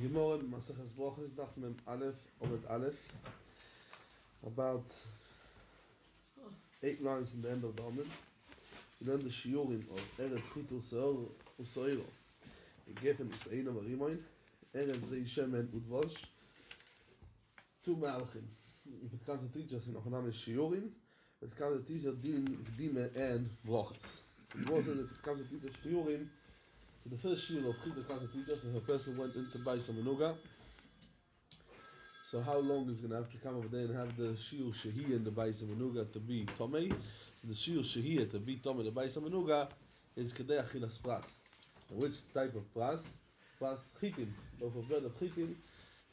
Gemara Masechet Brachot Daf Mem Aleph Omid Aleph, about 8 lines in the end of the Omid. We learn the shiurim of Eretz Chitul Usoiro, Gefen Usaina Varimoin, Eretz Zei Shemen Udvosh, 2 Malachim. If it comes to teach us in Ochanam is shiurim, if it comes to teach us Din, Gdime, and Brachos. So the Gemara says if it comes to teach us shiurim, so the first shiur of Chitul comes to teach us if a person went into Bais HaMenuga. So how long is going to have to come over there and have the shiur Shehiyah in the Bais HaMenuga to be Tomei? The shiur Shehiyah to be Tomei the Bais HaMenuga is Kedei Achilas Pras. And which type of Pras? Pras Chitim, loaf of bread of Chitim,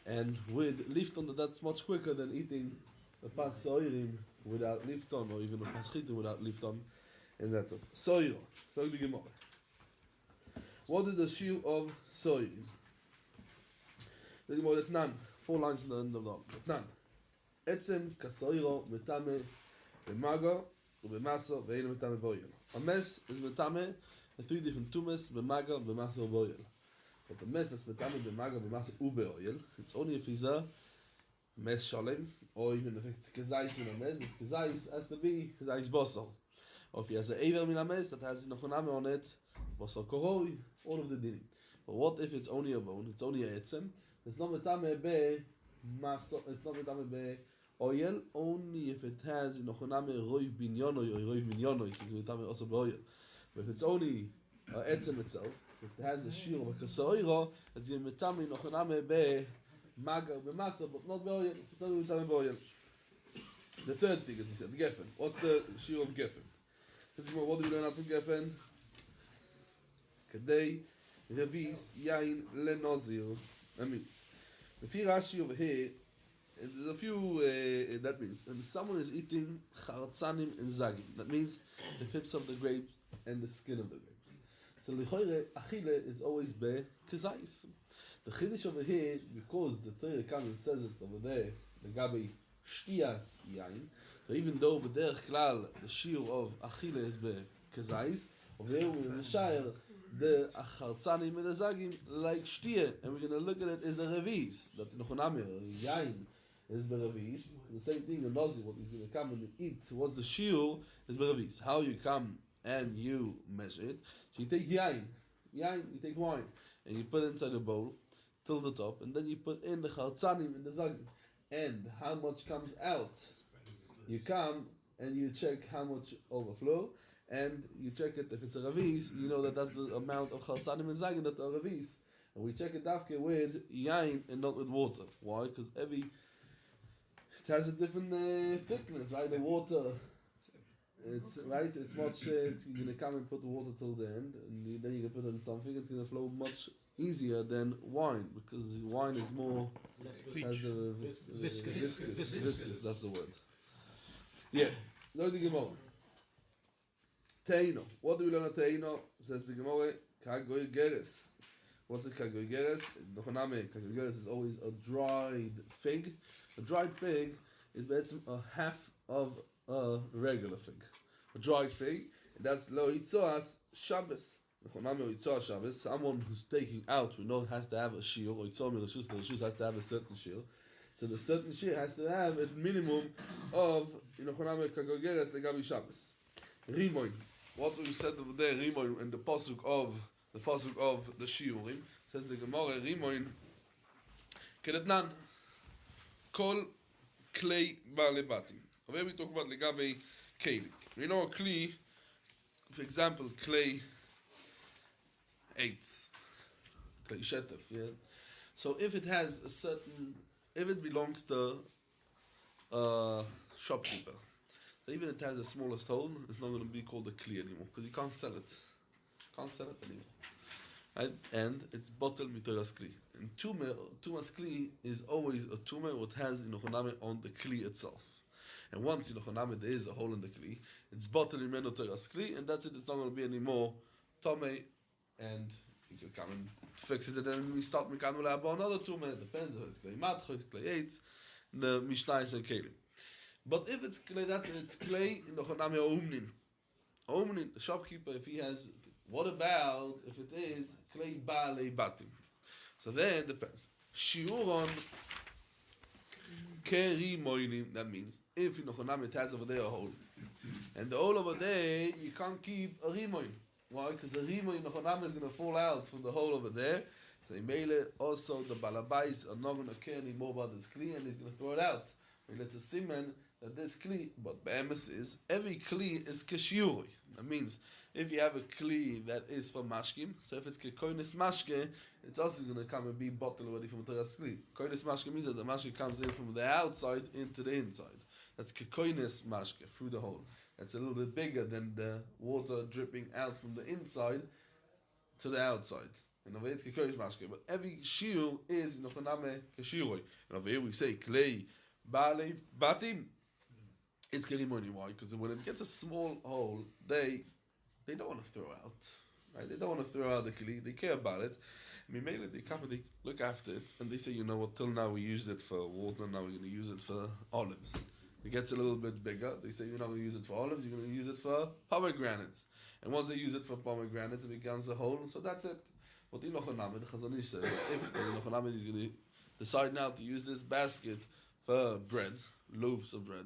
and with Lifton that's much quicker than eating a Pas Soirim without Lifton, or even a Pas Chitim without Lifton, and that's all. Soiro, so the Gemara. What is the shiur of Soirim? The Gemara Etnan, 4 lines in the end of the Etnan. Etzem kasoiro metame b'maga u'b'maso ve'eino metame b'oyel. A mess is metame, the 3 different tumes, b'maga, b'maso, b'oyel. But the mess that's metame b'maga, b'maso, u'b'oyel, it's only if he's a mess shalem, or even if it's kezais min a mess, but kezais has to be kezais bosor. Or if he has an eiver min a mess that has nochoname on it, bosor koroi, all of the dinim. But what if it's only a bone, it's only a etzem? It's not metame be maso, it's not metame be oil, only if it has nochoname roiv binyono or roiv binyono, it's metame also be oil. But if it's only etzem itself, so it has a shiur of a kasoiro, it's going to be metame nochoname be maga be maso, but not be oil. It's only metame be oil. The third thing, as you said, gefen. What's the shiur of gefen? What do we learn out from gefen? Kedei revis yain lenozir. That means, if he Rashi over here, there's a few, that means, and someone is eating chartzanim and zagim. That means the pips of the grapes and the skin of the grapes. So lichoire achile is always be kezais. The chiddush over here, because the Torah comes and says it over there, the gabi shtias yain. So even though b'derech klal the shiur of achile is be kezais, over here we're going to share the achartzanim and the zagim like shtia, and we're going to look at it as a revis. That nochoname, yain, is berevis. The same thing, the nozi, what he's going to come and eat, what's the shiur, is berevis. How you come and you measure it. So you take yain, you take wine, and you put it inside a bowl till the top, and then you put in the chartzanim and the zagim. And how much comes out? You come and you check how much overflow, and you check it if it's a ravis, you know that that's the amount of chaltzanim and zagin that are ravis. And we check it dafke with yain and not with water. Why? Because it has a different thickness, right? The water, it's right. It's much. You're gonna come and put the water till the end, and then you can put it in something. It's gonna flow much easier than wine, because wine is more viscous. That's the word. Yeah. No, the Gemara. Teino. What do we learn at Teino? Says the Gemara, Kagoy Geres. What's a Kagoy Geres? Nochoname, Kagoy Geres is always a dried fig. A dried fig is a half of a regular fig. A dried fig, and that's Lo Itzoas Shabbos. Nochoname or Itzoas Shabbos. Someone who's taking out, we know has to have a shiur, or Itzoam the Rishus has to have a certain shiur. So the certain shiur has to have a minimum of Nochoname Kagoy Geres Legabi Shabbos. Rimoin. What we said over there, Rimoin, in the pasuk of the shiurim, says the Gemara, Rimoin, Kedetnan, Kol Klei Ba'lebatim. Over we talk about Legabe Keli. You know a Kli, for example, Klei Eitz, Klei Shetef, yeah? So if it has a certain, if it belongs to a shopkeeper, so even if it has the smallest hole, it's not going to be called a kli anymore, because you can't sell it. Can't sell it anymore. Right? And it's bottled mitoras kli. And tumas kli is always a tumah what has inochoname on the kli itself. And once inochoname there is a hole in the kli, it's bottled in mitoras kli, and that's it. It's not going to be anymore tomei, and you can come and fix it, and then we start mekanula about another tumah. It depends if it's klei matcho, it's klei eitz, the mishnah is a kelim. But if it's clay, it's clay in the Choname Omnin. Omnin, the shopkeeper, if he has, what about if it is clay Ba'alei Batim? So then it depends. Shiuron kerimoinim. That means if it has over there a hole, and the hole over there you can't keep a rimoin. Why? Because the rimoin is going to fall out from the hole over there. So Mele also the balabais are not going to care anymore about this kli, and he's going to throw it out. It's a siman that this kli, but be'emes is every kli is keshiuri. That means if you have a kli that is for mashkim, so if it's kekoinis mashke, it's also going to come and be bottled already from Torah's kli. Koinis mashke means that the mashke comes in from the outside into the inside. That's kekoinis mashke through the hole. That's a little bit bigger than the water dripping out from the inside to the outside. And over here it's kekoinis mashke, but every shiur is nochaname keshiuri. And over here we say klei bale batim. It's kerimoni. Why? Because when it gets a small hole, they don't want to throw out. Right? They don't want to throw out the kli. They care about it. I mean, mainly they come and they look after it, and they say, you know what? Till now we used it for water. Now we're going to use it for olives. It gets a little bit bigger. They say you're not going to use it for olives. You're going to use it for pomegranates. And once they use it for pomegranates, it becomes a hole. So that's it. What the Chazon Ish said, if the Inochonamid is going to decide now to use this basket for bread, loaves of bread,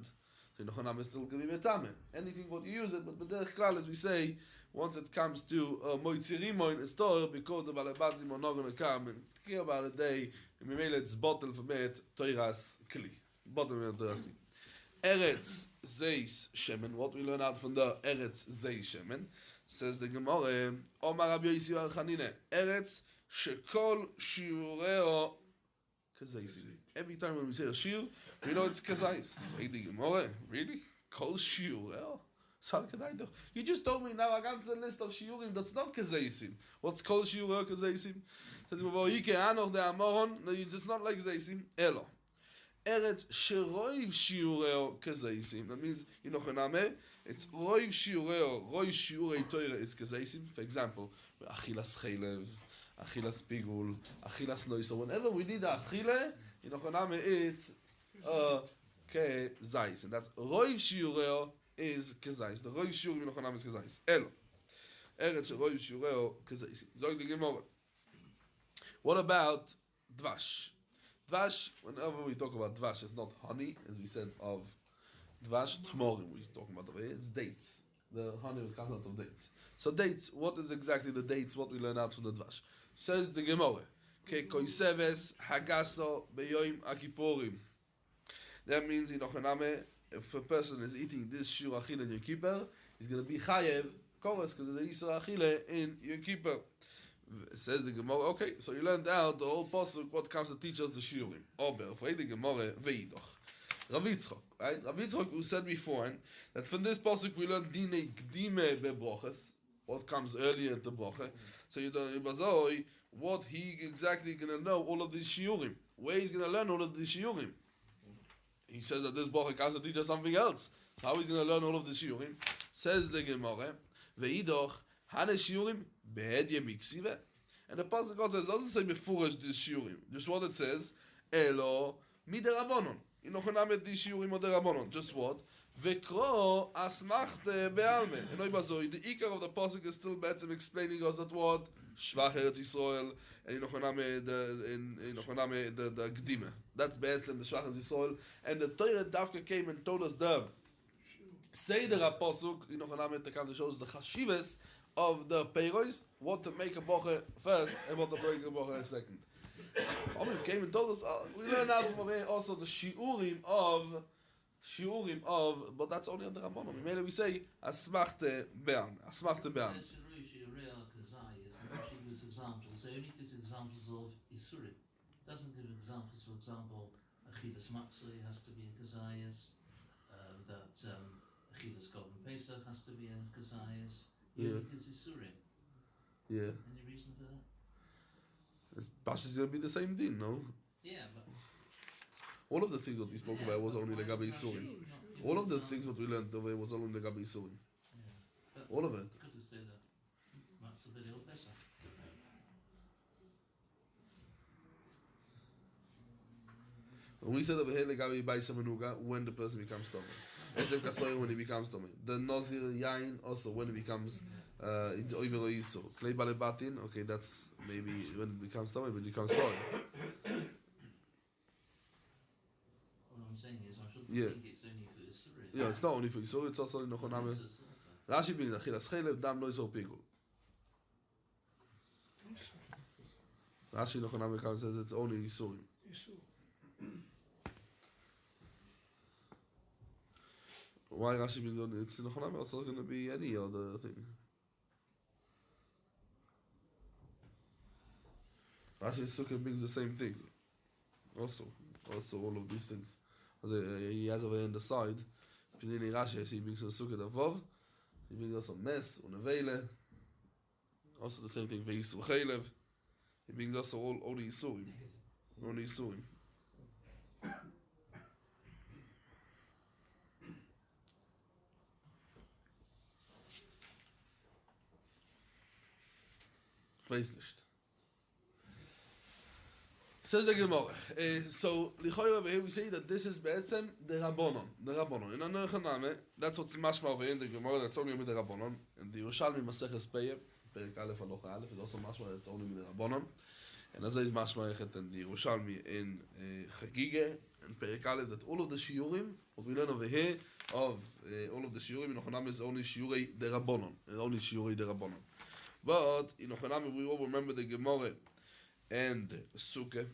so Inochonamid is still going to be betame. Anything what you use it, but B'derech Klal, as we say, once it comes to Moitzirimoin, it's Torah, because the Balabatim are not going to come and care about a day, and maybe it's bottle for it, Torah's Kli. Bottle for Torah's Kli. Eretz Zeis Shemen, what we learn out from the Eretz Zeis Shemen, says the Gemara, Omar Rabbi Yossi bar Chanina, Eretz Shekol Shiureo Kazais. Every time when we say a shiur, we know it's Kazais. The Gemara, really? Kol Shiureo? You just told me now a ganze list of shiurim that's not Kazaisim. What's Kol Shiureo Kazaisim? Says Mavoike Anoch de Amoron, no, it's just not like Zaisim. Elo. Eretz sheroiv shiureo kazaisim. That means, it's roiv shiureo, roiv shiurei Torah is kazaisim. For example, achilas chelev, achilas pigul, achilas noi. So whenever we need achile, it's kazais. And that's roiv shiureo is kazais. The roiv shiureo is kazais. Elo. Eretz sheroiv shiureo kazaisim. Zog the Gemara. What about dvash? Dvash, whenever we talk about dvash, it's not honey, as we said of dvash, tmorim we're talking about over here, it's dates. The honey was comes out of dates. So dates, what is exactly the dates, what we learn out from the dvash? Says the Gemara, Ke koiseves hagaso beyoim akipurim. That means, if a person is eating this shur achile in Yom Kippur, he's going to be chayev, chorus, because of the Yisra achile in Yom Kippur. Says the Gemara, okay, so you learned out the whole pasuk, what comes to teach us the shiurim. Ober, for the Gemara, veidoch. Rav Yitzchok, right? Rav Yitzchok, who said before, that from this pasuk we learn dine gdime bebrachas, what comes earlier at the bracha. So you don't know what he exactly going to know all of these shiurim. Where he's going to learn all of these shiurim. He says that this bracha comes to teach us something else. So how he's going to learn all of the shiurim? Says the Gemara, veidoch. Hane shiurim behedye miksive, and the pasuk God says doesn't say mefurish this shiurim. Just what it says, elo miderabonon. Inochonamet di shiurim oderabonon. Just what? Vekro asmachte bealme. And the ikar of the pasuk is still better explaining us that what shvach Eretz Yisrael and inochoname the gdime. That's better than the shvach Eretz Yisrael. And the Torah Davka came and told us the Seder HaPasuk, inochoname the kind of shows the chashivas of the peiros, what to make a boche first and what to break a boche second. Chachamim came and told us, we learn out from here also the shiurim of, but that's only on the Rabbanon. Maybe we say asmachte be'am. Rashi gives examples. He only gives examples of isurim. Doesn't give examples. For example, achilas matzah has to be a kazayas. That achilas golden pesach has to be a kazayas. Yeah. Because isurim. Yeah. Any reason for that? Pash is going to be the same thing, no? Yeah, but all of the things that we spoke about was only legabe isurim. All of the things that we learned over here was only legabe isurim. Yeah. All of it. Could have said that matzah b'leil pesach. When we said over here legabe ba'isa menuga, when the person becomes tummy. Etzem kasoy when he becomes tummy. The nazir yain also when it becomes it's over iso. Klei balebatin, okay, that's maybe when it becomes tummy, but it becomes tummy. Yeah. think it's only for Isurim. Yeah, it's not only for Isur, it's also in Nochoname. Rashi brings Achilas Chelev Dam Lo Isur Pigul. Rashi Nochoname comes says it's only Isurim. Why Rashi brings on it's Nochoname also going to be any other thing. Rashi Sukkah brings the same thing. Also all of these things. He has over in the side. Pinini Rashi, he brings the Sukkah Davov. He brings also Mes, Unavele. Also the same thing, Ve'isu Chelev. He brings also only Isurim. Only Isurim. Weiß nicht. Says the Gemara. So, Lichoyer over here we say that this is Be'etzem the Rabbonon. The Rabbonon. In another Chaname, that's what's mashma over here in the Gemara, that's only with the Rabbonon. In the Yerushalmi Maseches Peyeh, Perek Aleph Alocha Aleph, is also mashma that's only with the Rabbonon. And as is mashma echet in the Yerushalmi in Chagige, and Perek Aleph, that all of the Shiurim, what we learn over here, of all of the Shiurim in Ochanam is only Shiurei the Rabbonon. Only Shiurei the Rabbonon. But in Ochanam we all remember the Gemara and Sukkah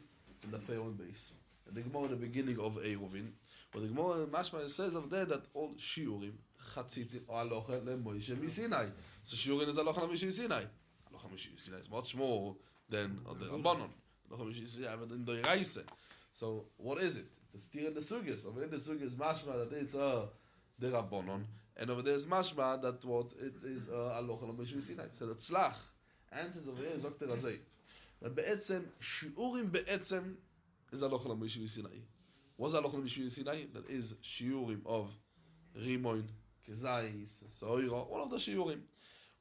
in the Pharaoh base. And the Gemara in the beginning of Eruvin, but the Gemara Mashma says of there that all Shiurim, Chatzitzim, or Alocha leMoshe miSinai. So Shiurim is Alocha leMoshe miSinai. Alocha leMoshe miSinai is much more than the Rabbanon. Alocha leMoshe miSinai than the Reise. So what is it? It's a steer in the Sugyas. Over in the Sugyas Mashma that it's the Rabbanon, and over there is Mashma that what it is Alocha leMoshe miSinai. So that's Tzlach. Answers over here is Dr. Razei. But בעצם, שיעורים בעצם is הלוך למשה מסיני. What's הלוך למשה מסיני? That is שיעורים of רימון, kezais, soira, all of the shiurim.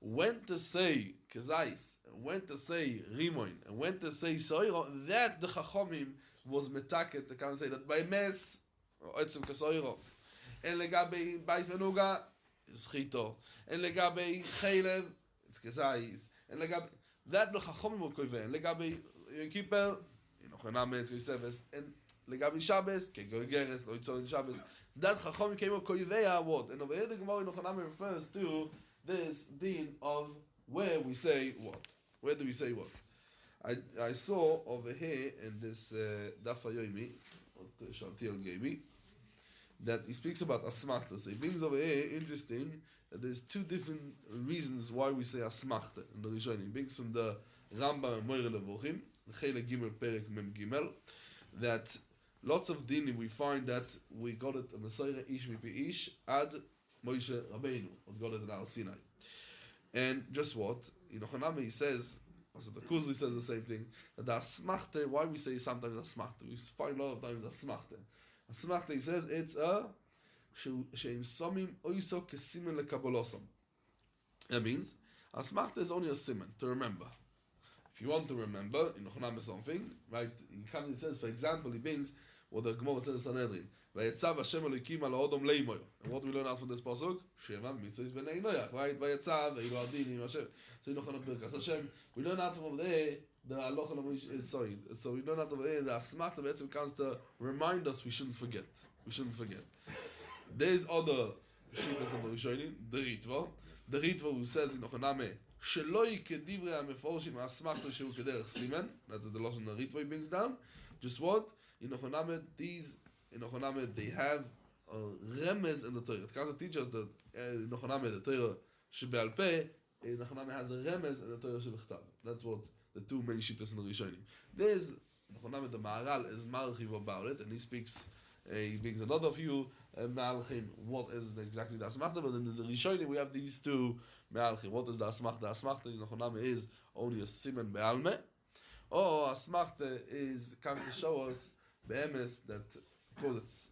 When to say kezais, when to say rimon, and when to say soira, that the chachomim was metaket to kind of say that by mes, etzem kasoira. And legabe bais venuga is chito. And legabe chelev, it's kezais. And legabe that the chachomim were koven. Legabe kippel, inochana it's koseves, and legabe Shabbos, kegogeres, loitzon Shabbos. That chachomim came of koivea what? And over here the Gemara inochana refers to this din of where we say what. Where do we say what? I saw over here in this Daf Yomi, what Shantiel gave me, that he speaks about asmachta. So he brings over here, interesting, that there's two different reasons why we say asmachta in the Rishon. He brings from the Rambam and Moira Levochim, the Chele Gimel Perek Mem Gimel, that lots of dinim we find that we got it a Messiah Ish Mipi Ish ad Moshe Rabbeinu, what got it in Al Sinai. And just what? In Ochaname he says, also the Kuzri says the same thing, that the asmachta, why we say sometimes asmachta? We find a lot of times asmachta. Asmachta, he says, it's a sheim somim oiso kesimen lekabolosom. That means, asmachta is only a siman, to remember. If you want to remember, in Ochaname something, right, he says, for example, he brings what the Gemara says in Sanhedrin, Vayetzav Hashem Elokim al Odom leimoyo. And what do we learn out from this pasuk? Shema mitzvah is b'nei Noach, right? Vayetzav Eilu Adini Hashem. So you know Birkas Hashem. We learn out from over there the halacha. Sorry. So we learn out over there the asmachta betzim comes to remind us we shouldn't forget. We shouldn't forget. There's other shittas of the Rishonim. The Ritva who says in Ochaname Sheloi kedivrei hameforshim asmachta shehu kederech simen. That's the lashon the Ritva brings down. Just what in Ochaname these. In Ochaname, they have a remez in the Torah. It comes to teach us that in Ochaname, the Torah shebe'al peh, in Ochaname has a remez in the Torah shebechtav. That's what the two main shittas in the Rishonim. There's, in Ochaname, the Maharal is malchiv about it, and he brings a lot of you malchim, what is exactly the asmachta, but in the Rishonim, we have these two malchim. What is the asmachta? The asmachta in Ochaname is only a siman be'almeh, or asmachta comes to show us be'emes that because it's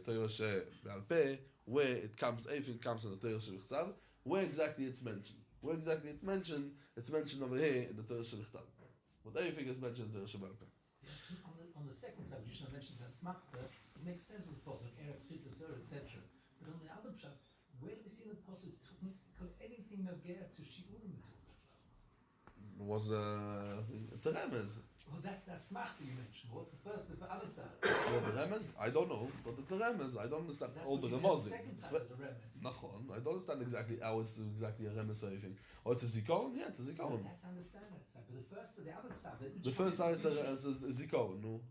Torah she'al peh, where it comes, everything comes in the Torah she'lichtav, where exactly it's mentioned. Where exactly it's mentioned over here in the Torah she'lichtav. But everything is mentioned in the Torah she'al peh. Yes, on the second subject, I mentioned Asmachta, it makes sense with the Pasuk, Eretz Chitzasur, etc. But on the other pshat, where do we see the Pasuk it's talking because anything nogea to Shiurim? It's a remez. Well, that's that smachta you mentioned. What's the first, the other side? Well, the remez, I don't know, but it's a remez. I don't understand That's all what the you said, remezim. the second side is a remez. Nachon, I don't understand exactly how it's exactly a remez or anything. Oh, it's a zikaron? Yeah, it's a zikaron. Let's understand that side. But the first, the other side, The first side is a zikaron, no?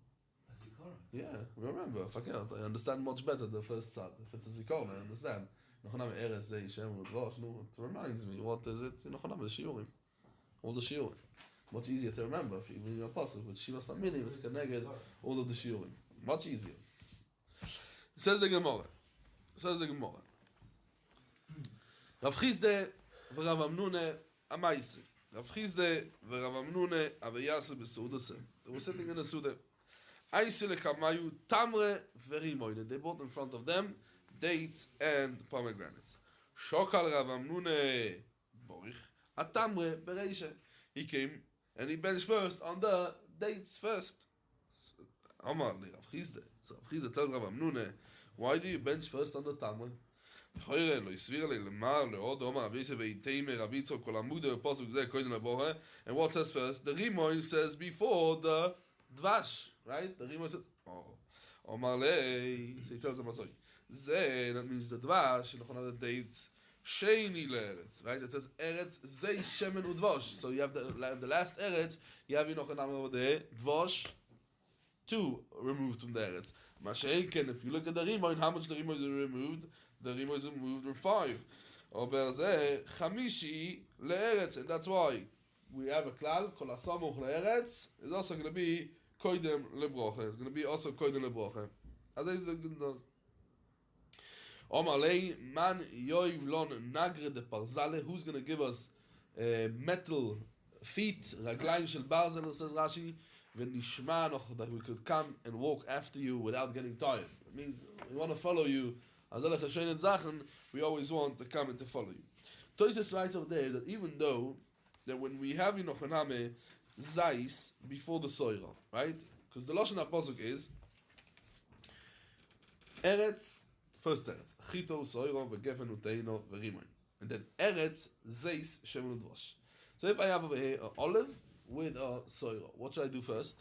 a zikaron. Yeah, remember, forget. I understand much better the first side. If it's a zikaron, I understand. Nachon, Eretz Zei Shem Udvash, no? It reminds me, what is it? Nachon, the shiurim. All the shiurim. Much easier to remember if you read your passage with Shiva Samini, it's connected all of the shiurim. Much easier. Says the Gemara. Rav Chizde v'Rav Amnune Amaisi. Rav Chizde v'Rav Amnune Aveyasle b'Seuda se. They were sitting in a Suda. Aisi lekamayu tamre v'rimoine. They brought in front of them dates and pomegranates. Shokal Rav Amnune borich atamre bereisha. He came and he benched first on the dates first. Amar li Rav Chizde. So Rav Chizde tells Rav Amnune, why do you bench first on the tamre? And what says first? The Rimoy says before the Dvash, right? The Rimoy says, Omar le. So he tells them, Ze, that means the Dvash, and the dates, Sheini le'eretz, right? It says Eretz Zei Shemen Udvash. So you have the last Eretz, you have over there, Dvash, 2 removed from the Eretz. Masechet, if you look at the Rimoy, how much the Rimoy is removed? The Rimoy is removed from 5. Ober Zeh, Chamishi le'eretz, and that's why we have a klal, Kol hasamuch le'eretz, is also going to be Koidem le'brocha. It's going to be also Koidem le'brocha. As I said, Omar lei, man yoiv lon nagre de parzale, who's going to give us metal feet, raglaim shel barzel, says Rashi, v'nishma noch, that we could come and walk after you without getting tired. It means we want to follow you. We always want to come and to follow you. Tosis writes over there that even though that when we have Yinochaname Zais before the Soira, right? Because the Lashon HaPosuk is Eretz, first Eretz, Chito, Soira, Vegefen, Uteino, Verimon. And then Eretz, Zeis, Shemen Udvash. So if I have over here an olive with a Soira, what should I do first?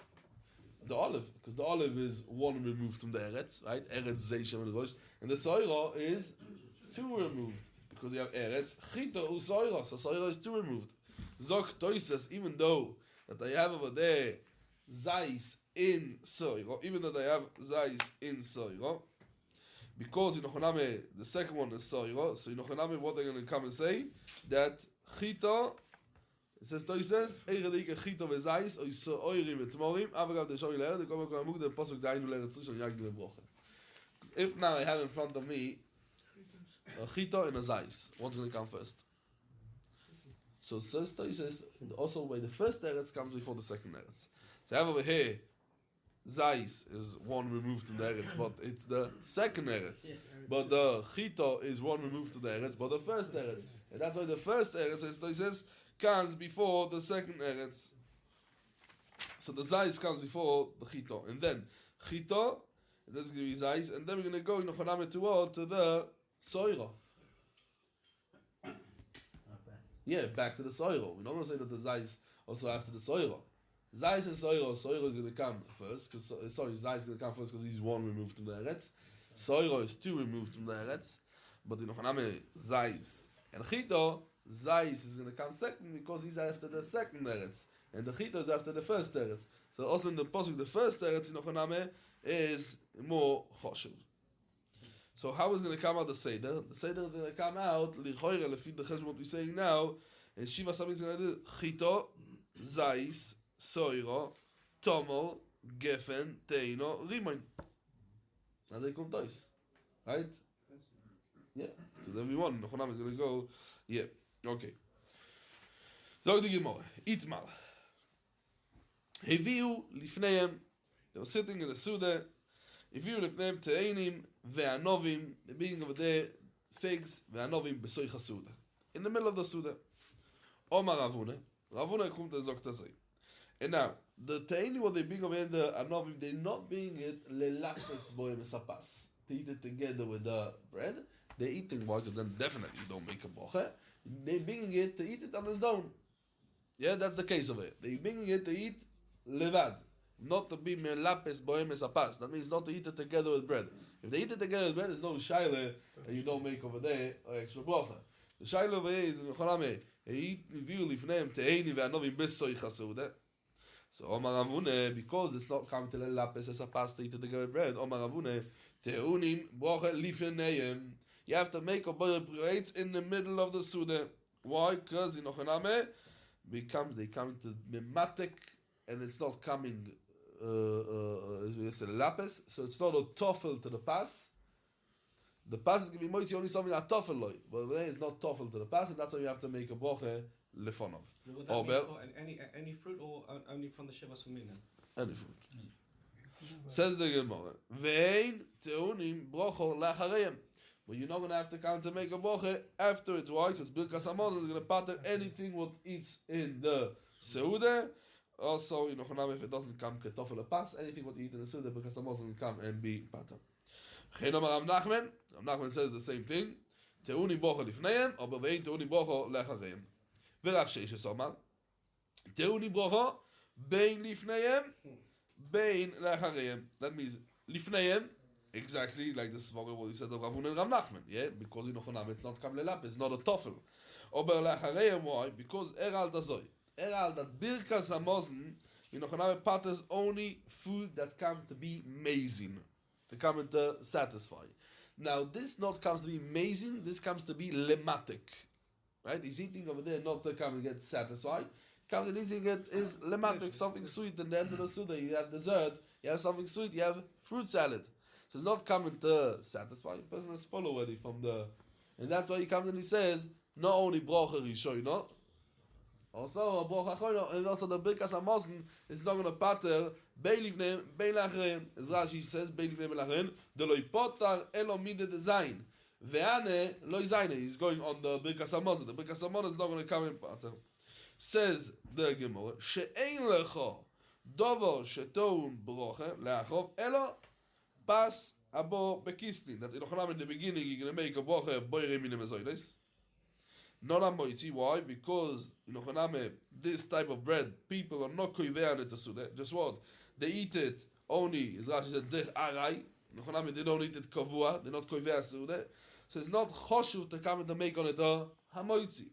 The olive, because the olive is 1 removed from the Eretz, right? Eretz Zei Shemen Udvash. And the Soira is 2 removed, because you have Eretz Chito U Soira, so Soira is 2 removed. Zok Toises, even though that I have over there Zais in Soira, even though I have Zais in Soira, because in Yinochaname the second one is Soira, so in Yinochaname what they're going to come and say? That Chito, it says Toises, Eirelik Chito veZais, Oiso Oirim v'Tmorim, Avagav de Shori le'er, the Komak Amuk, the Posuk Dainu le'eretz Rishon Yagdi le'brocha. If now I have in front of me a Chito and a Zais, what's going to come first? So he says also where the first Eretz comes before the second Eretz. So I have over here Zais is 1 removed from the Eretz, but it's the second Eretz. But the Chito is 1 removed from the Eretz, but the first Eretz. And that's why the first Eretz, he says, comes before the second Eretz. So the Zais comes before the Chito. And then Chito, that's going to be Zais, and then we're going to go in Yinochaname to the Soira. Yeah, back to the Soira. We don't want to say that the Zais also after the Soira. Zais and Soira is going to come first, because Zais is going to come first because he's 1 removed from the Eretz. Soira is 2 removed from the Eretz, but in Yinochaname, Zais and Chito, Zais is going to come second because he's after the second Eretz, and the Chito is after the first Eretz. So also in the Pasuk, the first Eretz in Yinochaname is more choshev. So how is going to come out the Seder? The Seder is going to come out lichoyre lefi the cheshbon what we're saying now. And Shiva Sami is going to do Chito, Zais, Soiro, Tomol, Gefen, Teino, Rimoin. Now they come twice, right? Yeah, because everyone Nechonam is going to go. Yeah, okay. Zog the Gemara. Itmar. Heviu lifneim. They were sitting in the Suda. Heviu lifneim te'enim ve'anovim. The beginning of the day, figs ve'anovim besoich HaSuda. In the middle of the Suda. Omar Ravuna. Ravuna kommt and sagt das. And now, the te'enim, what they bring over in the anovim, they're not being it lelachmetz boim esapas. To eat it together with the bread. They're eating water, then definitely you don't make a boche. They're bringing it to eat it on its own. Yeah, that's the case of it. They're bringing it to eat levad, not to be melapes boemes apas. That means not to eat it together with bread. If they eat it together with bread, there's no shaila, and you don't make over there an extra bracha. The shaila over here is in Yochanan, eat view lifneim te'eni ve'anovi besoy chasude. So Omar Avune, because it's not coming to the lapis as a pasta eat it together with bread. Omar Avune, te'unim bracha lifneim. You have to make a bracha in the middle of the suda. Why? Because in Yochanan, they come to mimatek, and it's not coming it's a lapis, so it's not a toffel to the pas. The pas is going to be moitzi only something that toffel loy, but there is not toffel to the pas, and that's why you have to make a bracha lefonov. Would that mean for any fruit or only from the Shiva Sumina? Any fruit. Says the Gemara, vein teunim brocho lachareim. But you're not going to have to count to make a bracha after it's why? Because Birkas Hamazon is going to pater anything what eats in the Seudah. Also, you know, if it doesn't come ketofel a pass, anything what you eat in the Seudah, Birkas Hamazon will come and be pater. Rav Nachman says the same thing. Te'uni bracha lifneihem, or vein te'uni bracha lachareim. V'Rav Sheshes Omar, te'uni bracha bein lifneihem, bein lachareim. That means lifneihem, exactly like the Svara what he said of Ravun and Rav Nachman, yeah, because in Yochanan it's not kam lelap, it's not a toffel. Ober lachareim, why? Because eral dazoy, eral that Birkas Hamazon in Yochanan patters only food that come to be mazin, to come to satisfy. Now this not comes to be mazin, this comes to be lematic, right? He's eating over there not to come and get satisfied. Come and eating it is lematic, something sweet. And then in the Suda you have dessert, you have something sweet, you have fruit salad. So it's not coming to satisfy. The person has followed already from the, and that's why he comes and he says not only bracha rishono, also a bracha achrono, and also the Birkas Hamazon is not going to pater bein lifneihem bein lachareim. As Rashi says bein lifneihem bein lachareim, de lo yipotar elo mideh de zayin ve'ane lo yizayne. He's going on the Birkas Hamazon. The Birkas Hamazon is not going to come in pater. Says the Gemara, she'ein lecha dover shetoun bracha leachov elo pas abo bekislin. That in Yochanan in the beginning you're going to make a bracha boirei min mezoides. Not a moitzi. Why? Because in Yochanan this type of bread people are not koivei on it to suda. Just what? They eat it only, as Rashi said, dech arai. In Yochanan they don't eat it kavua. They're not koivei suda. So it's not choshuv to come and to make on it a hamoitzi.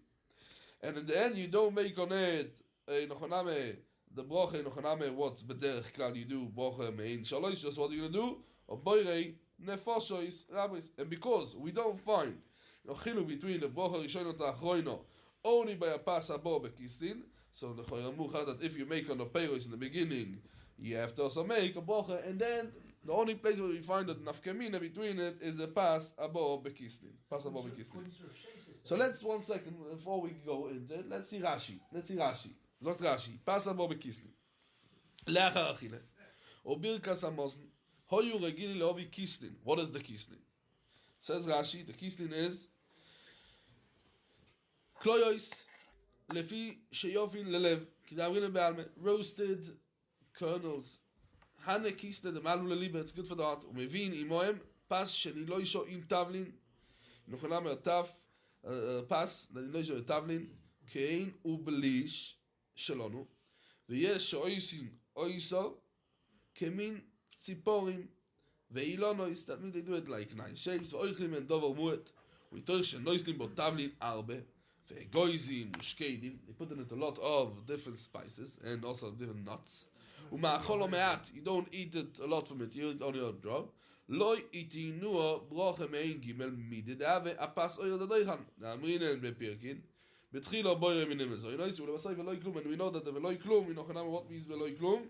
And in the end, you don't make on it in Yochanan the bracha in Yochanan. What's b'derech klal you do bracha mein shalosh. Just what you're gonna do. Or boirei nefoshois rabbis. And because we don't find no chiluk between the bracha rishono to achrono only by a pas abo bekislin, so the choramucha that if you make on the peiros in the beginning, you have to also make a bracha, and then the only place where we find that nafkamina between it is a pas abo bekislin. Pas abo bekislin. So let's 1 second before we go into it. Let's see Rashi. Zok Rashi. Pas abo bekislin. Leachar achile. O Birkas Hamazon. Hoyu regili leovi kislin. What is the kislin? Says Rashi. The kislin is kloyois lefi sheyofin lelev kidavrin be'alme, roasted kernels. Hane kislin the malu leliba. It's good for the heart. Umevin imoem pas sheni lo yisho im tavlin. Yochanan mertaf. Pas, that you know tavlin, kein ubelish shalonu, ויש שאויסים oiso kemin tziporim, ve'ilonois. That means they do it like 9 shapes. Ve'oichlim and dover muet, v'itosh noislim bo tavlin arbe, ve'goizim ushkedim. They put in it a lot of different spices and also different nuts. U'ma'achol me'at, you don't eat it a lot from it, you eat only a drop. Lo itinua broche mein gimel midida ve'apas oyer dadoichan. Amrinen bepirkin. Betchilo boyer minim ezo. You know, so lebasai ve'loi klum, and we know that the ve'loi klum, in Yochanan, what means ve'loi klum?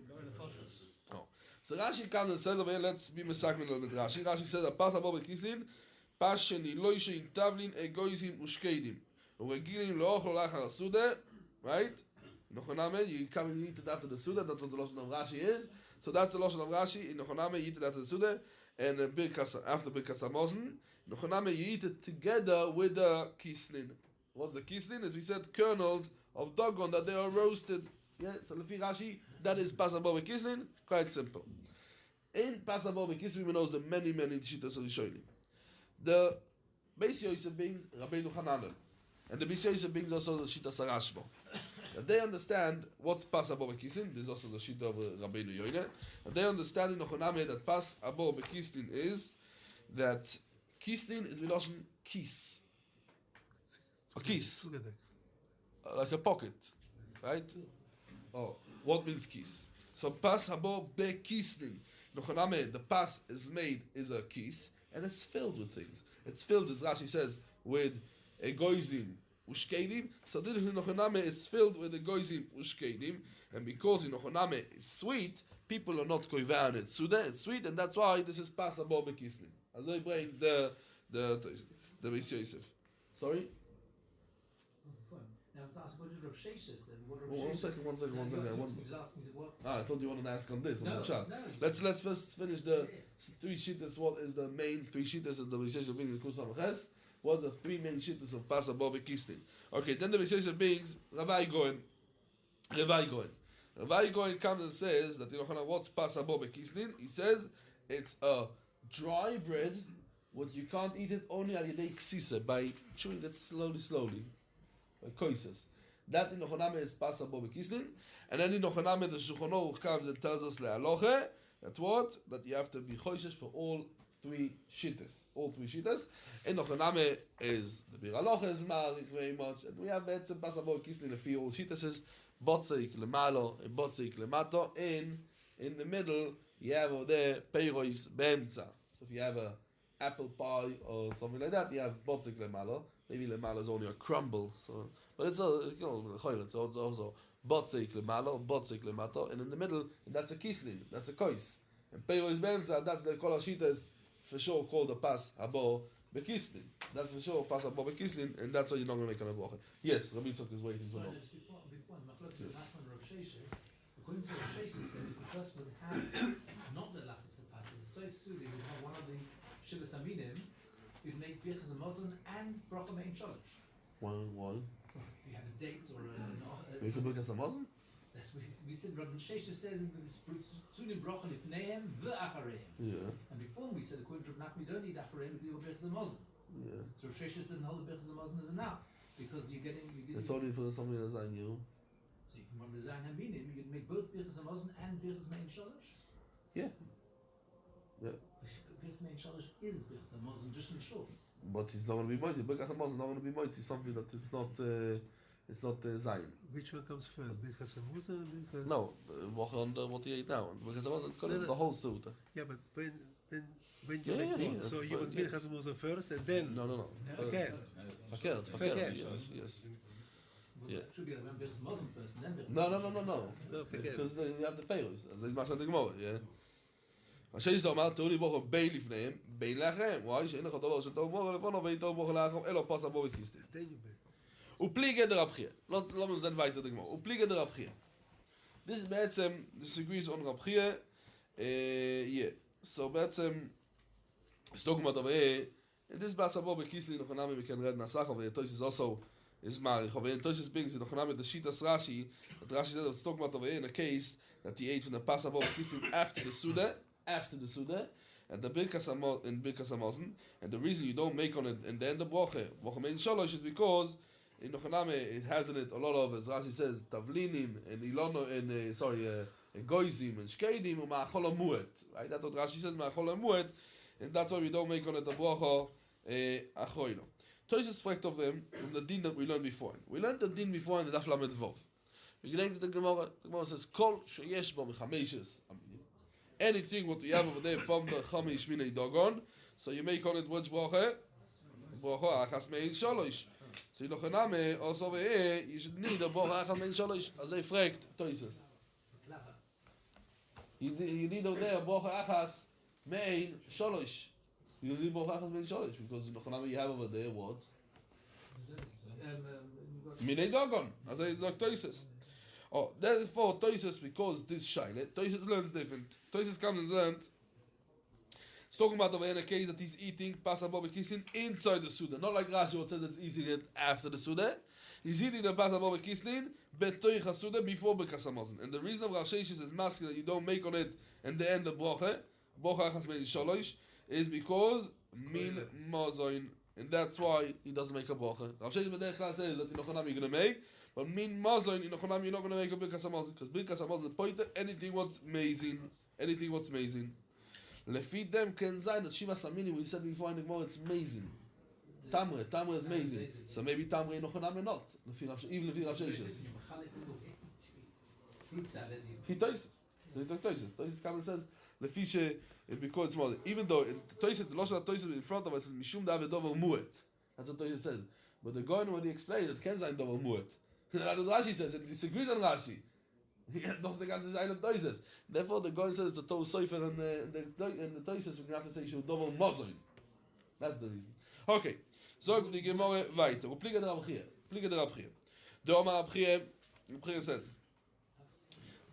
Oh. So Rashi comes and says over here, let's be mesakmin with Rashi. Rashi says, apas abo bekislin, pas sheni lo yishin tavlin egoizim ushkeidim. Uregilim lo'ochlo lachar sude, right? In Yochanan, you come and eat it after the suda. That's what the Lashon of Rashi is. So that's the Lashon of Rashi. In Yochanan, you eat it after the suda. And after Birkas Hamazon, Yochanan, you eat it together with the kislin. What's the kislin? As we said, kernels of dogon that they are roasted. Yeah, so Lefi Rashi, that is pas abo bekislin. Quite simple. In pas abo bekislin, we know the many shitas of Rishonim. The Beis Yosef brings Rabbeinu Hanan, and the Beis Yosef brings also the shitas Rashba. that they understand what's Pas Abo Bekislin. There's also the Shita of Rabbeinu Yoine. That they understand in Ochoname that Pas Abo Bekislin is that Kislin is Miloshin Kis. A kiss. Like a pocket. Right? Oh, what means kiss? So Pas Habo Bekislin. Nochoname, the pas is made is a kiss and it's filled with things. It's filled, as Rashi says, with egoizim ushkedim. So this Nochoname is filled with egoizim ushkedim, and because Nochoname is sweet, people are not koiva on it. So it's sweet, and that's why this is Pas Habo Bekislin. As I bring the Beis Yosef. Sorry. Now, to ask what is Rav Sheshes then? What Rav One Sheshes- second. No, he's asking me what's I thought you wanted to ask on this, on No, the chat. no. Let's first finish the three shittas. What is the main three shittas of the Vishesha being in Kusam Ches? What's the three main shittas of Pas Habo Bekistin? Okay, then the Vishesha beings Ravai Goen comes and says that what's Pas Habo Bekistin? He says it's a dry bread, what you can't eat it only al yedei ksisa, by chewing it slowly. By koises. That in Ochoname is Pas Habo Bekislin, and then in Ochoname the Shulchan Aruch comes and tells us le'aloche that what? That you have to be choishes for all three shittas. In Ochoname is the Bir Aloche is marik very much, and we have Pas Habo Bekislin lefi all shittas is botzeik lemalo and botzeik lemato. In the middle you have over there peiros beemtza. So if you have a apple pie or something like that, you have botzeik lemalo. Maybe lemalo is only a crumble, so but it's also botzeik lemalo, botzeik lemato, and in the middle that's a kislin, that's a kois, and peiros beemtza, that's the kol hashitas for sure called the Pas Habo Bekislin. That's for sure Pas Habo Bekislin, and that's why you're not going to make an bracha. Yes, Rabbi Tzok is waiting for Sorry, now. there's before Machlok to Nachman Rav Sheshes, according to Rav Sheshes, then if the person would have not the lachas to pass, the Soif Studi would have one of the Shivas Aminim, you'd make Birchas Hamazon and Bracha Mein Sholosh. Why? If you had a date or We could look at some Muslim? That's we said Rabbi Sheshes said Tzulim Bracha Lifneim V'Achareim. Yeah. And before we said according to Rav Nachman, you don't need Achareim to do Birchas Hamazon. Yeah. So Rav Sheshes didn't hold the Birchas Hamazon is enough because you're getting. It's only for something that's on you. So you can run the Zayin Haminim, you can make both Birchas Hamazon and Birchas Mein Sholosh. Yeah. Birchas Mein Sholosh is Birchas Hamazon just in short. But it's not going to be mighty. Because Hamaz is not going to be mighty. Something that is not, it's not Zion. Which one comes first? Birchas Hamazon or Birchas... No, what you ate now. Because Hamaz is calling the whole suit. Yeah, but when you Yeah, make yeah, one, yeah. so you want Yes. Birchas Hamazon first and then... No. Verkehrt. Verkehrt. Yes. Yeah. It should be like Birchas Hamazon first and then Birchas No. No, verkehrt. Because you have the payos. As they macht the Gemara, yeah. Als je zo maar toen mogen beelif nemen, beelachem. Why? Je enige dat ze toch mogen van of weet toch mogen lagen. Elo pas aan boven kisten. Then you bet. Upliege der Rabchia. Lass uns dann weiter denken. Upliege der Rabchia. This is בעצם disagrees on Rabchia. Yeah. So בעצם stoken wat over in this Pas Habo Bekislin nog namen we kan red na sach, aber tois is also is maar gewoon tois is bings nog namen the Shitas Rashi. That Rashi said that stoken wat over in a case that he ate from the Pas Habo Bekislin after the Suda, and the Birchas Hamazon, and the reason you don't make on it and then the Bracha Mein Sholosh is because in Nochaname it has in it a lot of, as Rashi says, Tavlinim and Ilono and Goizim and Shkedim and Ma'achol HaMuet. Right? That's what Rashi says, Ma'achol HaMuet, and that's why we don't make on it the Bracha Achoino. Toises fragt of them from the din that we learned before. We learned the din before in the Daf Lamed Vov. We get the Gemara says, Kol sheyesh bo mechameshes. Anything what we have over there from the Chamesh Minei Dagon, so you make on it which bracha? Bracha Achas Mein Sholosh. So you know Chaname, also over here, you should need a bracha Achas Mein Sholosh. As they fragt, Toises. You need over there a bracha Achas Mein Sholosh. You need bracha Achas Mein Sholosh, because in Chaname you have over there what? Minei Dagon. As they say, Toises. Oh, therefore, Toises, because this Shaila, Toises learns different. Toises comes and learns. It's talking about over in a case that he's eating Pas Habo Bekislin inside the Suda. Not like Rashi, what says that he's eating it after the Suda. He's eating the Pas Habo Bekislin betoich HaSuda before Birchas Hamazon. And the reason of Rav Sheshes is masking that you don't make on it and the end of Bracha Achas Mein Sholosh, is because Min Mazoin. And that's why he doesn't make a bracha. Rav Sheshes B'derech Klan says that in Ochanam you're going to make, But min mazon, you're not going to make a birkas hamazon, because birkas hamazon pointer anything what's amazing, Lefi them can zayin that Shiva Samini we said before in the Gemara it's amazing. Tamre is amazing. So maybe Tamre Nochaname not. Even if you have Sheshes. Fruit salad. He Toises. Toises comes and says Lefi because it's small. Even though Toises the Lashon Toises in front of us is Mishum David Dover Muet. That's what Toises says. But the guy when he explains it can zayin Dover Muet. Rashi says it disagrees on Rashi. That's the ganze Zeile Toises. Therefore, the guy says it's a Tov Sofer and the Toises we have to say should double Mozoin. That's the reason. Okay, so the Gemara weiter. Pliga der Abchir. The Omar Abchir says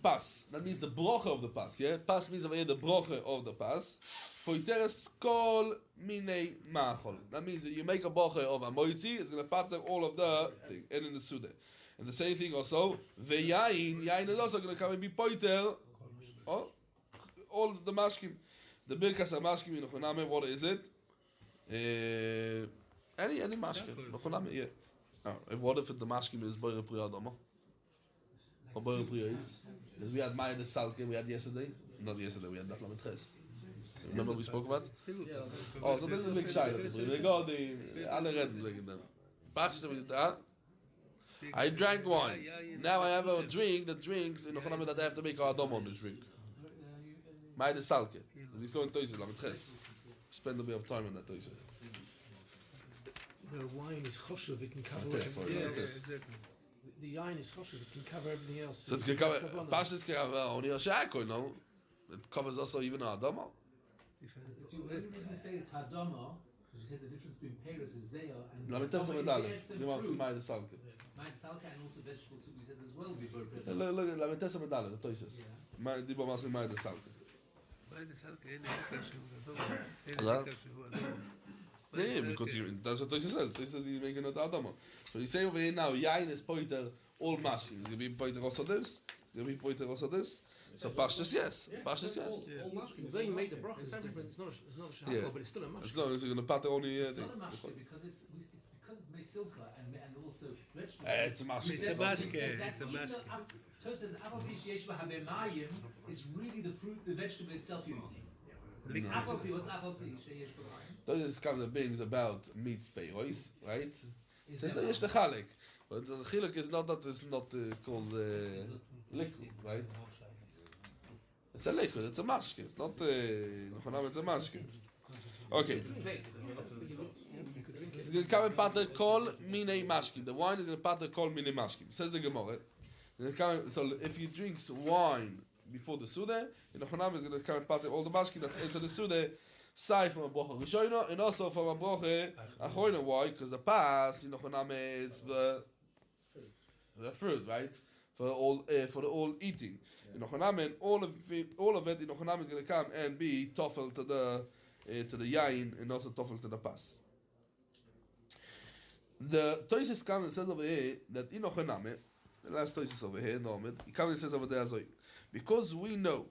Pas. That means the broche of the pas. Yeah, pas means over here the broche of the pas. Poiteres kol minei machol. That means that you make a broche of a moitzi, it's going to pattern all of the thing and in the sude. And the same thing also, yain is also going to come and be poiter. All the mashkim, the birkas mashkim in Nechoname. What is it? Any mashkim. Nechoname, yeah. What if the mashkim is boyer priya dama? Or boyer priya eitz? Because we had Maya the Salke, we had yesterday. Not yesterday, we had Daf Lamed Ches. Remember we spoke about? Oh, so this is a big shayla. We go the alle reden wegen dem. Passt mit da? I drank wine. Now I have a drink that drinks in Nechoname that I have to make a dom on this drink. Maya the Salke. We saw in Toises Lamed Ches. Spend a bit of time on that Toises. The wine is choshev, it can cover everything else. The wine is choshev, it can cover everything else. So it's going to cover, Pashas can cover only a shako, no? It covers also even a Adama. The only reason I say it's hadama, because we said the difference between Paris is Zeya and Let me tell some medallas. You want to see Maya the Salke. Maya salka and also vegetable soup, we said as well, we both Look, let me tell some medallas, the Toises. Diba masking Maya the Salke. Maya the Salke, אין עיקר שהוא אדום. אין עיקר שהוא אדום. Yeah, because that's what Toises says. Toises says he's making it Adama. So you say over here now, Yain is poiter all mashkim. It's going to be poiter also this. It's going to be poiter also this. So Pashtas yes. Pashtas yes. Although you make the broth, it's different. It's not a shako, but it's still a mushroom. It's not. It's going to pattern only. It's not a mushroom because it's mesilka and also vegetables. It's a mashkim. It's a mashke. It's a mashke. Toast says it's really the fruit, the vegetable itself you're eating. The apple what's apple Those kind of things about meat peiros, right? It says that the chalik, but the chiluk is not that it's not called liquid, right? It's a liquid. It's a mashke. It's not it's a mashke. Okay. It's going to come and pater kol minei mashkim. The wine is going to pater kol minei mashkim. Says the Gemara. So if you drink wine before the Suda, in the Chonam is going to come and pater all the mashkim that's into the Suda, aside from a brocha Rishono, and also from a brocha Achoyno. Why? Because the pas in the Chonam is the fruit, right? For the all eating. In the Chonam, all of it in the Chonam is going to come and be toffel to the yain and also toffel to the pas. The Toises comes and says over here that in Ochaname, the last Toises over here, he comes and says over there as well, because we know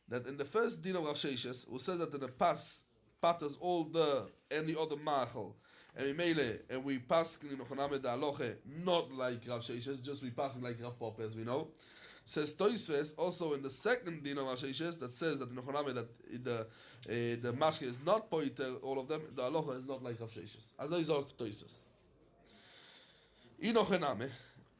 that in the first din of Rav Sheshes, who says that in the pas patters all the any other machal, and we pass in Ochaname the aloche not like Rav Sheshes, just we passing like Rav Papa as we know. Says Toises also in the second din of Rav Sheshes that says that in Ochaname that the mashke is not poiter all of them, the aloche is not like Rav Sheshes. As I saw Toises. In Ochaname,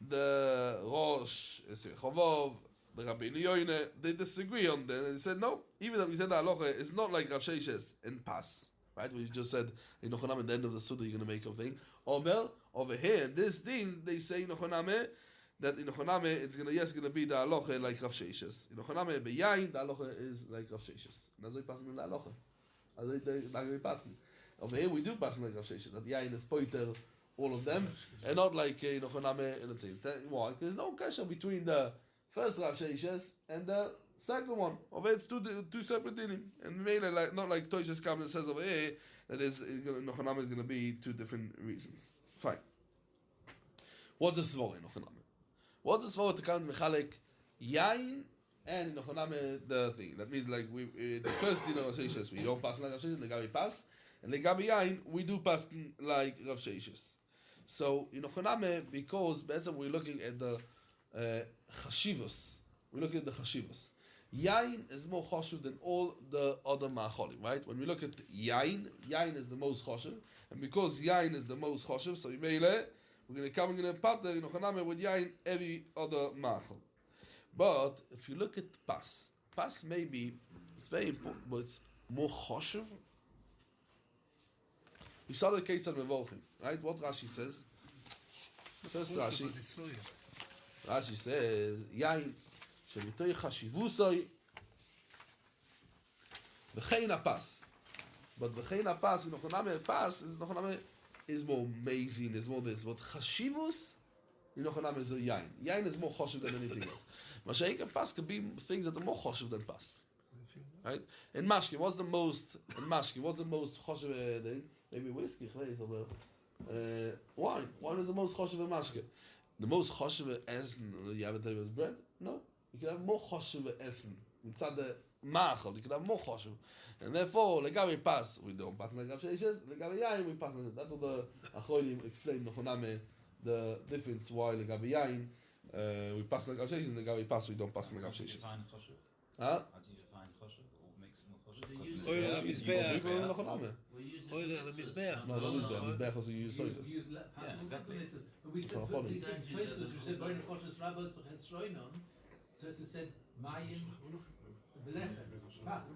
the Rosh, Chovov, the Rabbi Yoine, they disagree on that. And they said, no, even though we said the halacha is not like Rav Sheshes in Pas, right? We just said in Ochaname, at the end of the Suda, you're going to make a thing. Or over here, this thing, they say in Ochaname, that in Ochaname, it's going to be the halacha like Rav Sheshes. In Ochaname, Beyayin, the halacha is like Rav Sheshes. And that's why passing in the halacha. That's why passing. Over here, we do passing like Rav Sheshes, that Yayin is poiter all of them, and not like Choname and the thing. Why? Because there's no question between the first Rav Sheshes and the second one. Of it's two separate dinim, and mainly like not like Toishes comes and says over here that Choname is going to be two different reasons. Fine. What's the svara in Choname? What's the svara to count mechalek yain and in Choname the thing? That means like we the first din of Rav Sheshes we don't pass like Rav Sheshes, the Gabi pass, and the Gabi yain we do pass like Rav Sheshes. So Inochaname, because basically we're looking at the chashivos. We're looking at the chashivos. Yain is more chashuv than all the other ma'acholim, right? When we look at yain is the most chashuv, and because yain is the most chashuv, so we're going to come in a pattern in Ochaname with yain every other ma'achol. But if you look at pas maybe it's very important, but it's more chashuv. We started Ketzad Mevorchim, right? What Rashi says? First Rashi says yain. שבתוי חשיבוסוי וכן הפס. But וכן הפס, Inochaname pas, Inochaname is more amazing, is more this. But chashivus, Inochaname is a yain. Yain is more chashiv than anything else. Masechet and pas could be things that are more chashiv than pas. Right? In Mashke, what's the most chashiv thing? Maybe whiskey, wine. Wine is the most chashiv in Mashke. The most chashiv essen, you have a table of bread? No. You can have more choshev essen. Mitzad the ma'achol, you can have more choshev. And therefore, legabe pas, we don't pass legabe sheishes, legabe yain, we pass legabe. That's what the Acholim explained, Nechoname, the difference why legabe yain, we pass legabe sheishes, legabe pas, we don't pass legabe sheishes. How do you define choshev? Or makes more choshev? Oil on Mizbeach. People in Nechoname. Oil on Mizbeach. No, not Mizbeach. Mizbeach also use soy. But we said places we said going to cautious rabbis for his shloinon. Tosus said mayim v'lechem pas.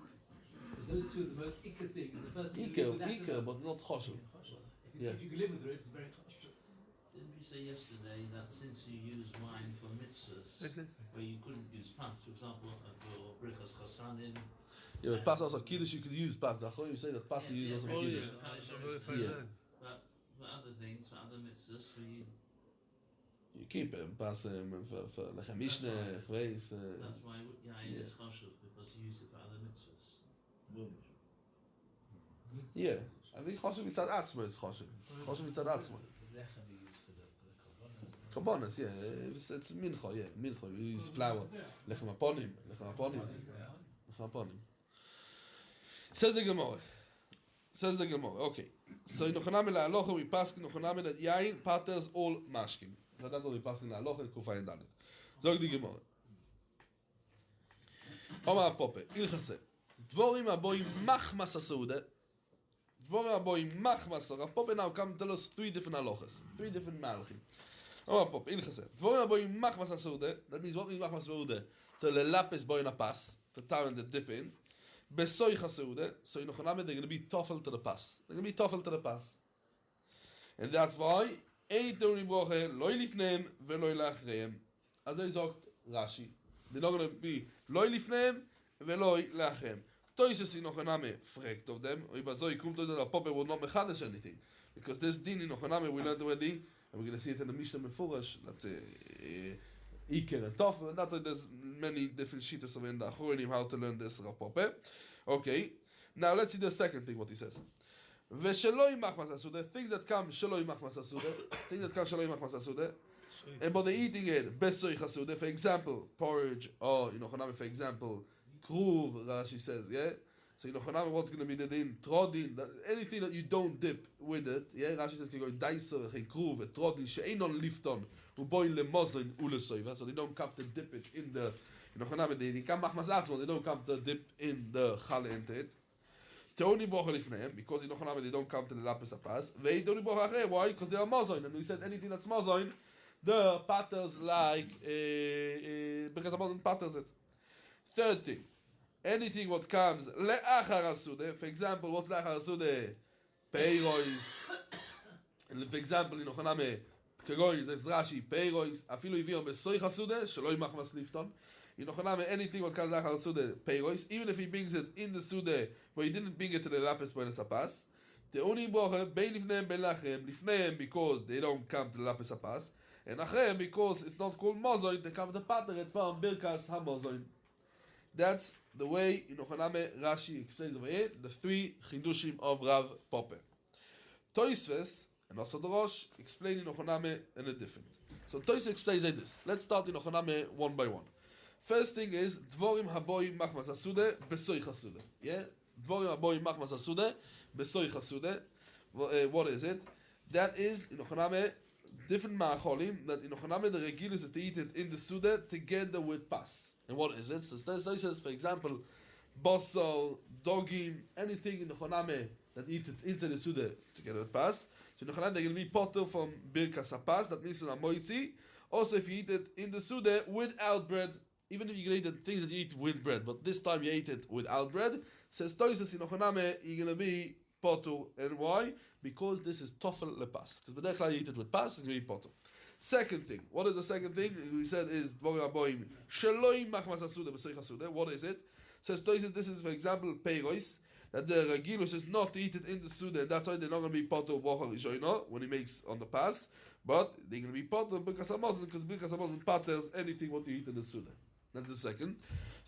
Those two are the most ikka things. The person Ikka, but not choshev. If you can live with it, it's very choshev. Didn't we say yesterday that since you use wine for mitzvahs, where you couldn't use pas, for example, for brichas chasanim? Yeah, but pas also kiddush you could use pas. The Acholim say that pas you use also for kiddush. But for other things, for other mitzvahs, You keep it, pass for lechem mishne, chveis. that's why yain is choshev, because you use it for other mitzvahs. Yeah, I think choshev mitzad atzma is choshev. Choshev mitzad atzma. Lechem we use for the korbanos. Korbanos, yeah, it's mincha, yeah, mincha. We use flour. Lechem aponim. Says the Gemara. Okay, so in Nochaname la'alocha we pass Nochaname that yain paters all mashkim. So that's what we pass in la'alocha kufa and dalet. Zog the Gemara. Omar Pope ilchase dvorim aboy machmas asoude. Dvorim aboy machmas. Rav Pope now come tell us three different halachas, three different malachim. Omar Pope ilchase dvorim aboy machmas asoude. That means what means machmas asoude? To lelapes boy na pas, to tar and the dip in. Besoy chaseude, so in Nochaname they're going to be toffel to the pas. They're going to be toffel to the pas. And that's why ein toni broche loy lifnem veloy lachreim. As I sagt Rashi, they're not going to be loy lifnem veloy lachreim. Toises in Nochaname fragt of them, oi bazoy kumt that the Pope will not mechadish anything. Because this din in Nochaname we learned already, and we're going to see it in the Mishnah Mefurash, that Iker and Toffel, and that's why there's many different shitas of in the Achronim how to learn this Rav Pope. Okay, now let's see the second thing what he says. Vesheloi machmas asude, things that come sheloi machmas asude, and but they're eating it besoy chasude. For example, porridge, or for example, kruv. Rashi says, yeah. So what's going to be the din? Trodin, anything that you don't dip with it. Yeah, Rashi says go daiser, kruv, trodin she'enon lifton. So they don't come to dip it in the they come they don't come to dip in the chale into it. Toni because they don't come to the lapis apas. Why? Because they are mazoin, and we said anything that's mazoin, the patters like because Amazon patters it. Third thing, anything what comes le'achar asude. For example, what's le'achar asude? Peiros. For example, Kagoy says Rashi, Peiros, afilu ivir besoy chasude, sheloi machmas lifton. Anything what comes lachar sude, Peiros, even if he brings it in the sude, but he didn't bring it to the lapis when it's a pass. The only broche, bein lifneim ben lachem, lifneim because they don't come to the lapis a pass, and achem because it's not called mozoin, they come to pater it from birkas hamozoin. That's the way in Rashi explains over here the three chidushim of Rav Pope. Toisves and also the Rosh explain in Nochaname in a different. So Toys explains like this. Let's start in Nochaname one by one. First thing is Dvorim haboy machmas asude besoy chasude. Yeah, Dvorim haboy machmas asude besoy chasude. What is it? That is in Nochaname different ma'acholim that in Ochaname the regulus is to eat it in the Suda together with pas. And what is it? So it says, for example, basal, dogim, anything in the Ochaname that eat it inside the Suda together with pas. So in Ochaname they're going to be potter from birkas hapas, that means from amoitzi. Also if you eat it in the Suda without bread, even if you can eat the things that you eat with bread, but this time you ate it without bread, says Toises in Ochaname you're going to be potter. And why? Because this is tofel lepas. Because b'derech you eat it with pas, it's going to be potter. Second thing. What is the second thing? We said is dvorim aboim sheloi machmas asuda b'soich asuda. What is it? Says Toises, this is for example peiros, that the regilus is not to eat it in the suda, and that's why they're not going to be potter bochal rishoino when he makes on the pas, but they're going to be potter birkas hamazon, because birkas hamazon patters anything what you eat in the suda. That's the second.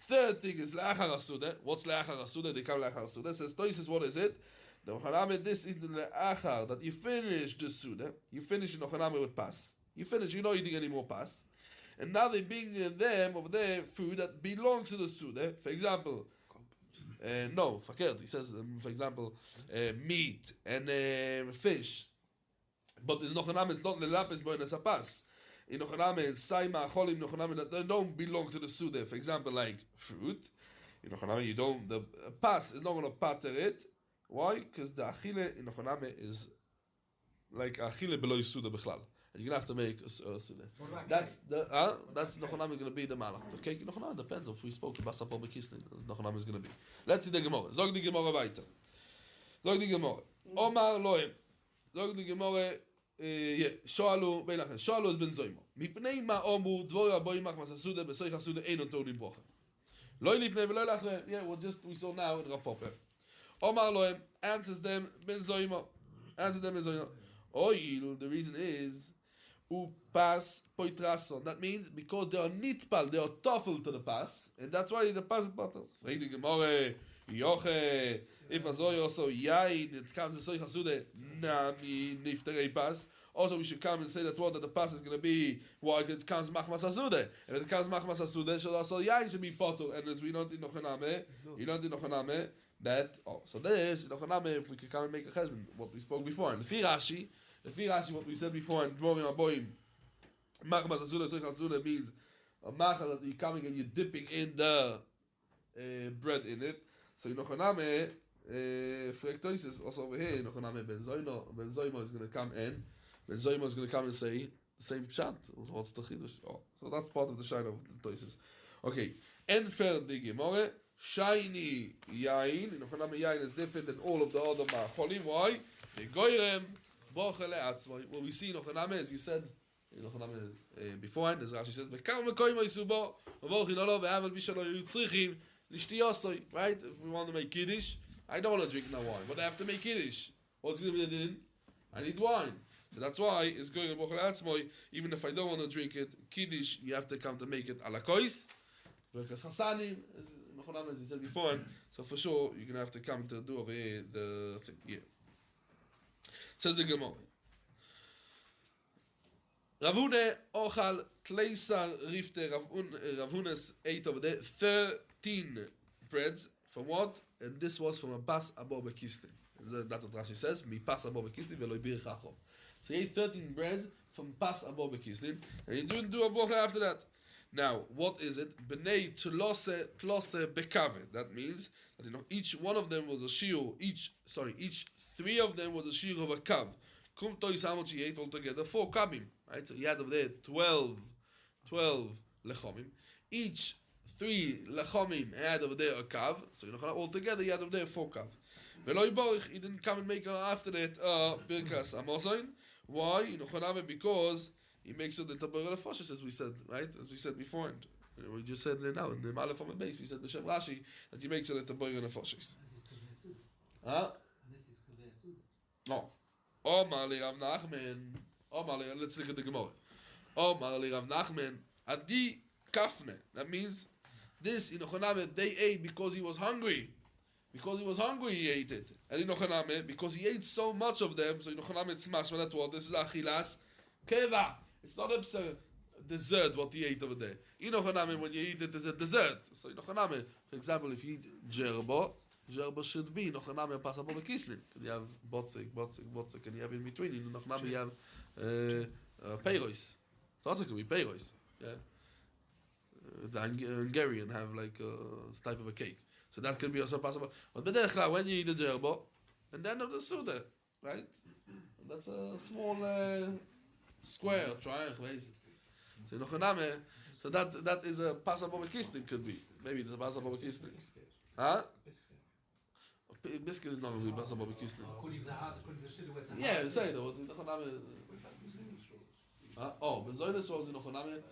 Third thing is le'achar asuda. What's le'achar asuda? They come le'achar asuda. Says Toises, what is it? The Ochaname, this is the le'achar, that you finish the suda, you finish in Ochaname with pas. You finish, you're not eating any more pas. And now they bring them over there food that belongs to the suda. For example, no, fakert. He says, for example, meat and fish. But there's Ochaname, it's not lelapis boinas hapas. In Ochaname, saima acholim Ochaname that they don't belong to the suda. For example, like fruit. In Ochaname, you don't. The pas is not going to pater it. Why? Because the achile in Ochaname is like achile below suda b'chlal. And you're going to have to make a suda. That's Ochaname going to be the malach. The cake in Ochaname depends if we spoke about Sapor Bekisnin. Ochaname is going to be. Let's see the Gemara. Zog the Gemara weiter. Zog the Gemara. Omar loem. Zog the Gemara. Shoalu beinachen. Shoalu is ben zoimo. Mipnei ma omu dvora boi machmas asuda besoich asuda einon tonim brocha. Loi lifnei v'loi lachre. Yeah, we saw now in Rav Popper. Omar loem answers them ben zoimo. Answers them ben zoimo. Oil, the reason is upas poitrason. That means because they are nitpal, they are tough to the pas, and that's why the pas butters. Fraging Gemore, yoche, if azoy also yain, it comes to soy chasude, nami nifterei pas. Also, we should come and say that what that the pas is going to be why it comes machmas asude. If it comes machmas asude, should also yain should be potter. And as we don't in Ochaname, you don't in Ochaname that. Oh, so this in Ochaname, if we could come and make a chesed, what we spoke before, and the Rashi. The Rashi, what we said before, and dvorim aboim, machmas asuda, soich asuda means a machal that you're coming and you're dipping in the bread in it. So in Ochaname, Frektois is also over here. In Ochaname, Ben Zoimo is going to come in. Ben Zoimo is going to come and say the same pshat. What's the chidush? Oh, so that's part of the shine of the Toises. Okay, Enfer the Gemore, shiny yain. In Ochaname, yain is different than all of the other ma'acholim. Why? Begoyrem. What we see in Ochaname, as you said in Ochaname beforehand, as Rashi says, right? If we want to make Kiddush, I don't want to drink no wine, but I have to make Kiddush. What's going to be the din? I need wine. So that's why it's going to even if I don't want to drink it, Kiddush, you have to come to make it ala kois. Because Hasanim, as in Ochaname, as we said beforehand, so for sure, you're going to have to come to do over here the thing. Yeah. Says the Gemara. Ravune ochal kleisar rifte Ravunes ate over there 13 breads from what? And this was from a pas abo bekistin. That's what Rashi says. Mi pas abo bekistin veloy bir chachom. So he ate 13 breads from pas abo bekistin, and he didn't do a bocha after that. Now, what is it? Bnei tlose bekave. That means that each one of them was a shiur. Each 3 of them was a shiur of a kav. Kum tois how much he ate altogether? 4 kavim. Right? So he had over there 12 lechomim. Each 3 lechomim had over there a kav. So altogether he had over there 4 kav. Veloy borich, he didn't come and make after that birkas amozoin. Why? Because he makes it the tabor lefoshes, as we said, right? As we said beforehand. We just said now in the Malef on the base, we said the Shem Rashi that he makes it at the tabor lefoshes. Huh? No. Omar li Rav Nachman. Let's look at the Gemara. Omar li Rav Nachman. Adi kafne. That means this in Ochaname they ate because he was hungry. Because he was hungry, he ate it. And in Ochaname, because he ate so much of them, so in Ochaname it's mashma. That's what this is achilas keva. It's not a dessert what he ate over there. In Ochaname, when you eat it, there's a dessert. So in Ochaname, for example, if you eat gerbo should be in Ochaname pasabo bekislin. Because you have botzek, and you have in between. In Ochaname you have Peiros. It also could be Peiros. Yeah. The Hungarian have like a type of a cake. So that can be also possible. But b'derech klal, when you eat the gerbo, and then of the Suda, right? That's a small square, triangle, so so that is a passable kistin could be. Maybe it's a passable kistin. Huh? Biscuit is not going to be passable kistin. Yeah, say that. Oh, but Zoynes was in Ochoname.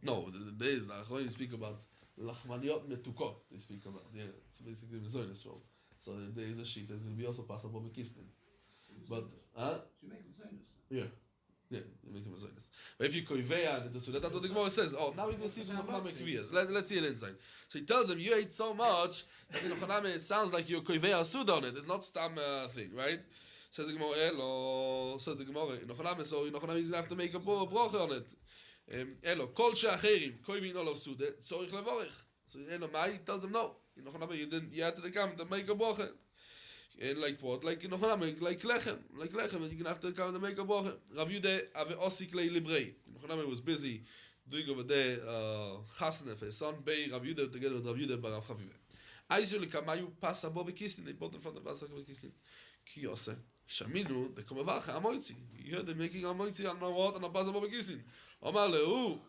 No, there is. I speak about lachmaniot metukot. They speak about. Yeah, so basically the Zoynes world. So there is a sheet that will be also passable kistin. But yeah. Yeah, you make him a Zionist. But if you koiveya and so that's what the Gemara says. Oh, now we can see the Nochaname kviyas. Let's see it inside. So he tells him, you ate so much that the Nochaname, it sounds like you're koiveya suda on it. It's not stam thing, right? Says the Gemara, Elo. Says the Gemara, Nochaname, so Nochaname is going to have to make a brocha on it. Elo, kol she'acherim koivin olav suda tzorich levorich. So Elo, Mai tells him no. Nochaname, you had to come to make a brocha. And like what? Like Nochaname, like lechem, and you're gonna have to come and make a bracha. Rav Yude ave osik lei librei. Nochaname was busy doing over there chasna for his son Bei Rav Yude together with Rav Yude bar Rav Chavive. Aizu lekamayu pasa bo bekistin. They bought in front of pasa bo bekistin. Ki yose shaminu the komavacha amoitzi. You heard them making amoitzi on what on a pasa bo bekistin. Omar lehu,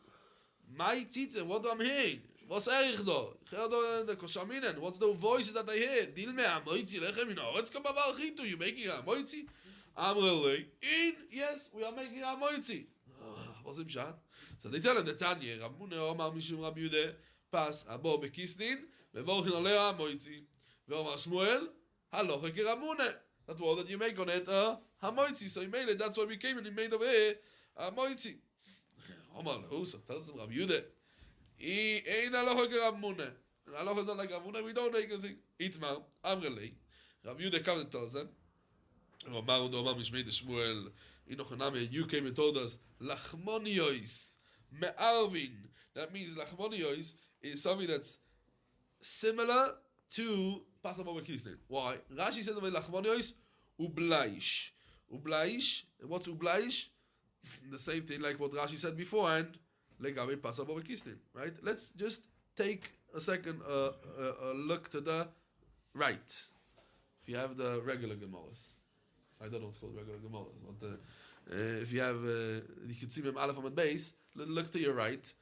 my titze, what do I'm hearing? What's erich do? Ich höre do the koshaminen. What's the voice that I hear? Dil me amoitzi lechem in haaretz komavar chitu. You making amoitzi? Amrele, yes, we are making amoitzi. What's im shat? So they tell him the Tanya, Ramune Omar Mishum Rabbi Yude, pas abo bekisnin, vevorchin alea amoitzi. Veomar Shmuel, haloche ki Ramune. That word that you make on it, hamoitzi. So he made it, that's why we came and he made over here, amoitzi. Omar lehu, so tells him Rabbi Yude, Ein halacha ki Ramune. Halacha is not like Ramune, we don't make anything. Itmar, Amrele, Rabbi Yude comes and tells them, Omar Mishmei de Shmuel, Inochaname, you came and told us, Lachmoniois, Me'arvin. That means Lachmoniois is something that's similar to Passover Kislev. Why? Rashi says about Lachmoniois, Ublaish. Ublaish, what's Ublaish? The same thing like what Rashi said beforehand, Legabe Passover Kislev. Right? Let's just take a second look to the right. If you have the regular Gemaras. I don't know what's called regular Gemaras, but if you have you can see them Aleph on the base, look to your right.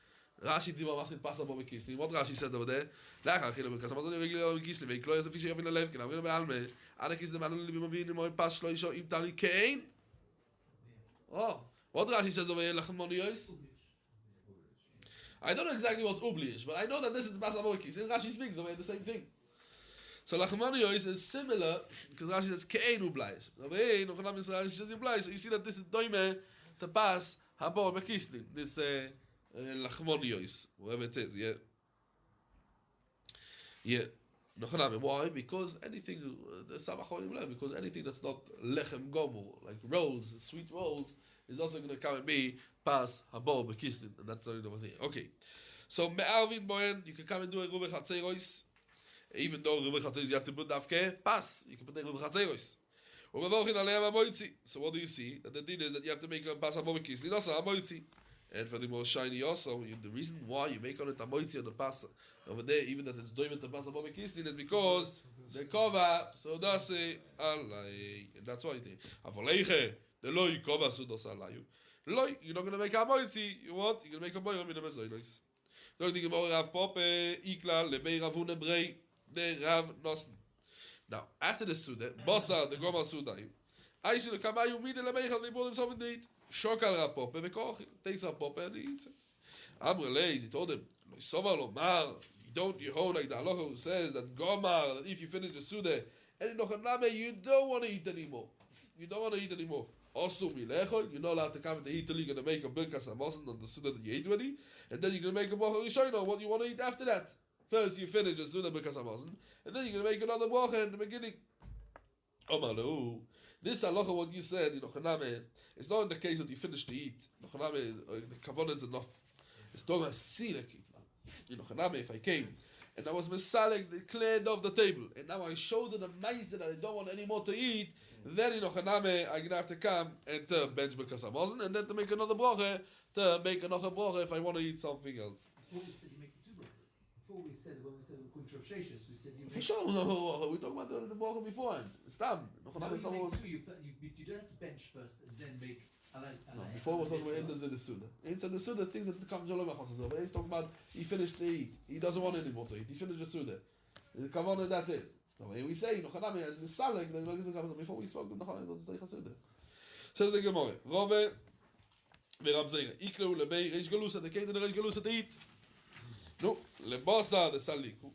Rashi did what Passover Kislev. What Rashi said over there? Lacha chile because I'm not regular Kislev. They close the fish in the left. Can I be alme? Ana Kislev man living in my past shlo isho im tali kein. Oh, what Rashi says over here? Lachmoniyos. I don't know exactly what's ubliish, but I know that this is Passover Kislev. Rashi speaks over here the same thing. So Lachmoniyos is similar because Rashi says kein ubliish. Over here, Nochaname Rashi says ubliish. So you see that this is doime to pass habo bekislev. This Lachmoniyos, whatever it is, yeah. Yeah. Nochaname. Why? Because anything because anything that's not lechem gomor, like rolls, sweet rolls, is also going to come and be pass habo bekislev, and that's already over here. Okay. So me'arvin boyen, you can come and do a ruvei chatzeros. Even though ruvei chatzeros you have to put dafke pass, you can put a ruvei chatzeros. So what do you see? That the deal is that you have to make a pass habo bekislev, also amoitzi. And for the more shiny also, the reason why you make on it amoitzi on the pass over there, even that it's doing the pass habo bekislev, is because the cover so that's alay, and that's why you think avoleiche the loy cover so that's alayu. Loy, you're not going to make amoitzi. You what? You're going to make a boy with the mezoinos. Don't think about Rav Pope ikla lebei Ravune brei the Rav Nosen. Now after the Suda, Bosa the Gomar Sudayu, I should have come by you meet the lebei. They brought himself indeed. Shokal Rav Pope vekochim. Takes Rav Pope and he eats it. Amrele, he told him, you hold like the halacha who says that Gomar, that if you finish the Suda, and in Nochaname, you don't want to eat anymore. You don't want to eat anymore. Also, you're not allowed to come into Italy, you're going to make a birkas hamosen on the Suda that you ate already, and then you're going to make a bracha rishona, what you want to eat after that. First, you finish the Suda birkas hamosen, and then you're going to make another bracha in the beginning. Omar lehu. This halacha, what you said in Nochaname, it's not in the case that you finish to eat. Nochaname, the kavanah is enough. It's talking about silek. In Nochaname, if I came and I was mesalig, they cleared off the table, and now I showed them the mice that I don't want any more to eat, then in Ochaname, I'm gonna have to come and to bench because I wasn't, and then to make another bracha, if I want to eat something else. Before we said you make two brachas. Before we said, when we said we couldn't Sheshes, we said you For make sure, we talk about the bracha beforehand. Stam. No, you make two, you don't have to bench first and then make No, before was on in the Suda. It's the Suda thing that comes all over. But he's talking about he finished to eat. He doesn't want any more to eat. He finished the Suda. Come on, and that's it. So when we say Nochanami as Misalek, then before we spoke Nochanami was the Suda. Says the Gemara. Rove ve'Rab Zeira. Iklu lebei Reish Galusa. They came to the Reish Galusa to eat. No, lebasa the Saliku.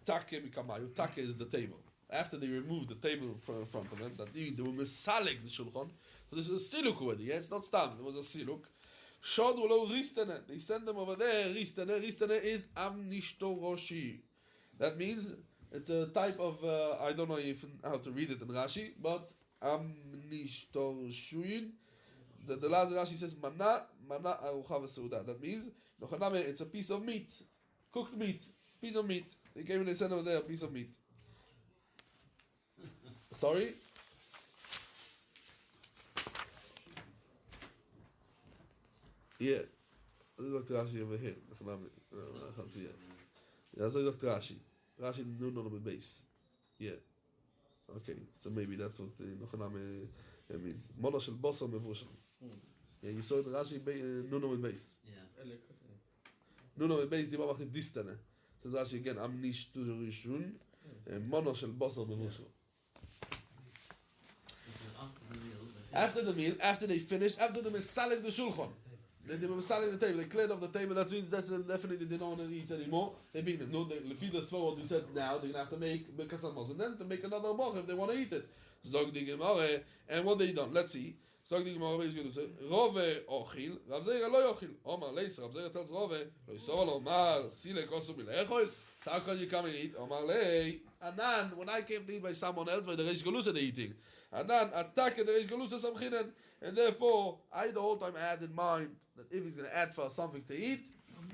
Take mikamayu. Take is the table. After they removed the table from in front of them, that they were Misalek the Shulchan. So this is a siluk already, yeah? It's not stam, it was a siluk. Shodu lo ristene. They send them over there, ristene. Ristene is amnishtoroshi. That means it's a type of, I don't know how to read it in Rashi, but amnishtoroshuin. The last Rashi says, mana arucha v'seuda. That means, it's a piece of meat. Cooked meat. Piece of meat. They came and they sent over there a piece of meat. Sorry? Yeah, this is Dr. Rashi over here. Yeah, this is Dr. Rashi. Rashi no with base. Yeah. Okay, so maybe that's what Nochaname means. Mono shel boso mevushal. Yeah, you saw the Rashi no with base. Yeah. No with base. Diba machit distane. Says Rashi again. Am nish tu rishun. Mono shel boso mevushal. After the meal, after they finished, after the mesalig the shulchan. They were selling the table. They cleared off the table. That means that's definitely they don't want to eat anymore. They mean no. They feed us for what we said. Now they're gonna have to make bekasamos and then to make another moch if they want to eat it. Zog the Gemara, and what they done? Let's see. Zog the Gemara is going to say Rove ochil. Rav Zeira lo yochil. Omar leis. Rav Zeira tells Rove lo yisor lo Omar sile kosu bilechol. So how can you come and eat? Omar lei. Anan, when I came to eat by someone else, by the Reish Galusa they eating. Anan attack the Reish Galusa samchinen, and therefore I the whole time had in mind that if he's going to add for something to eat,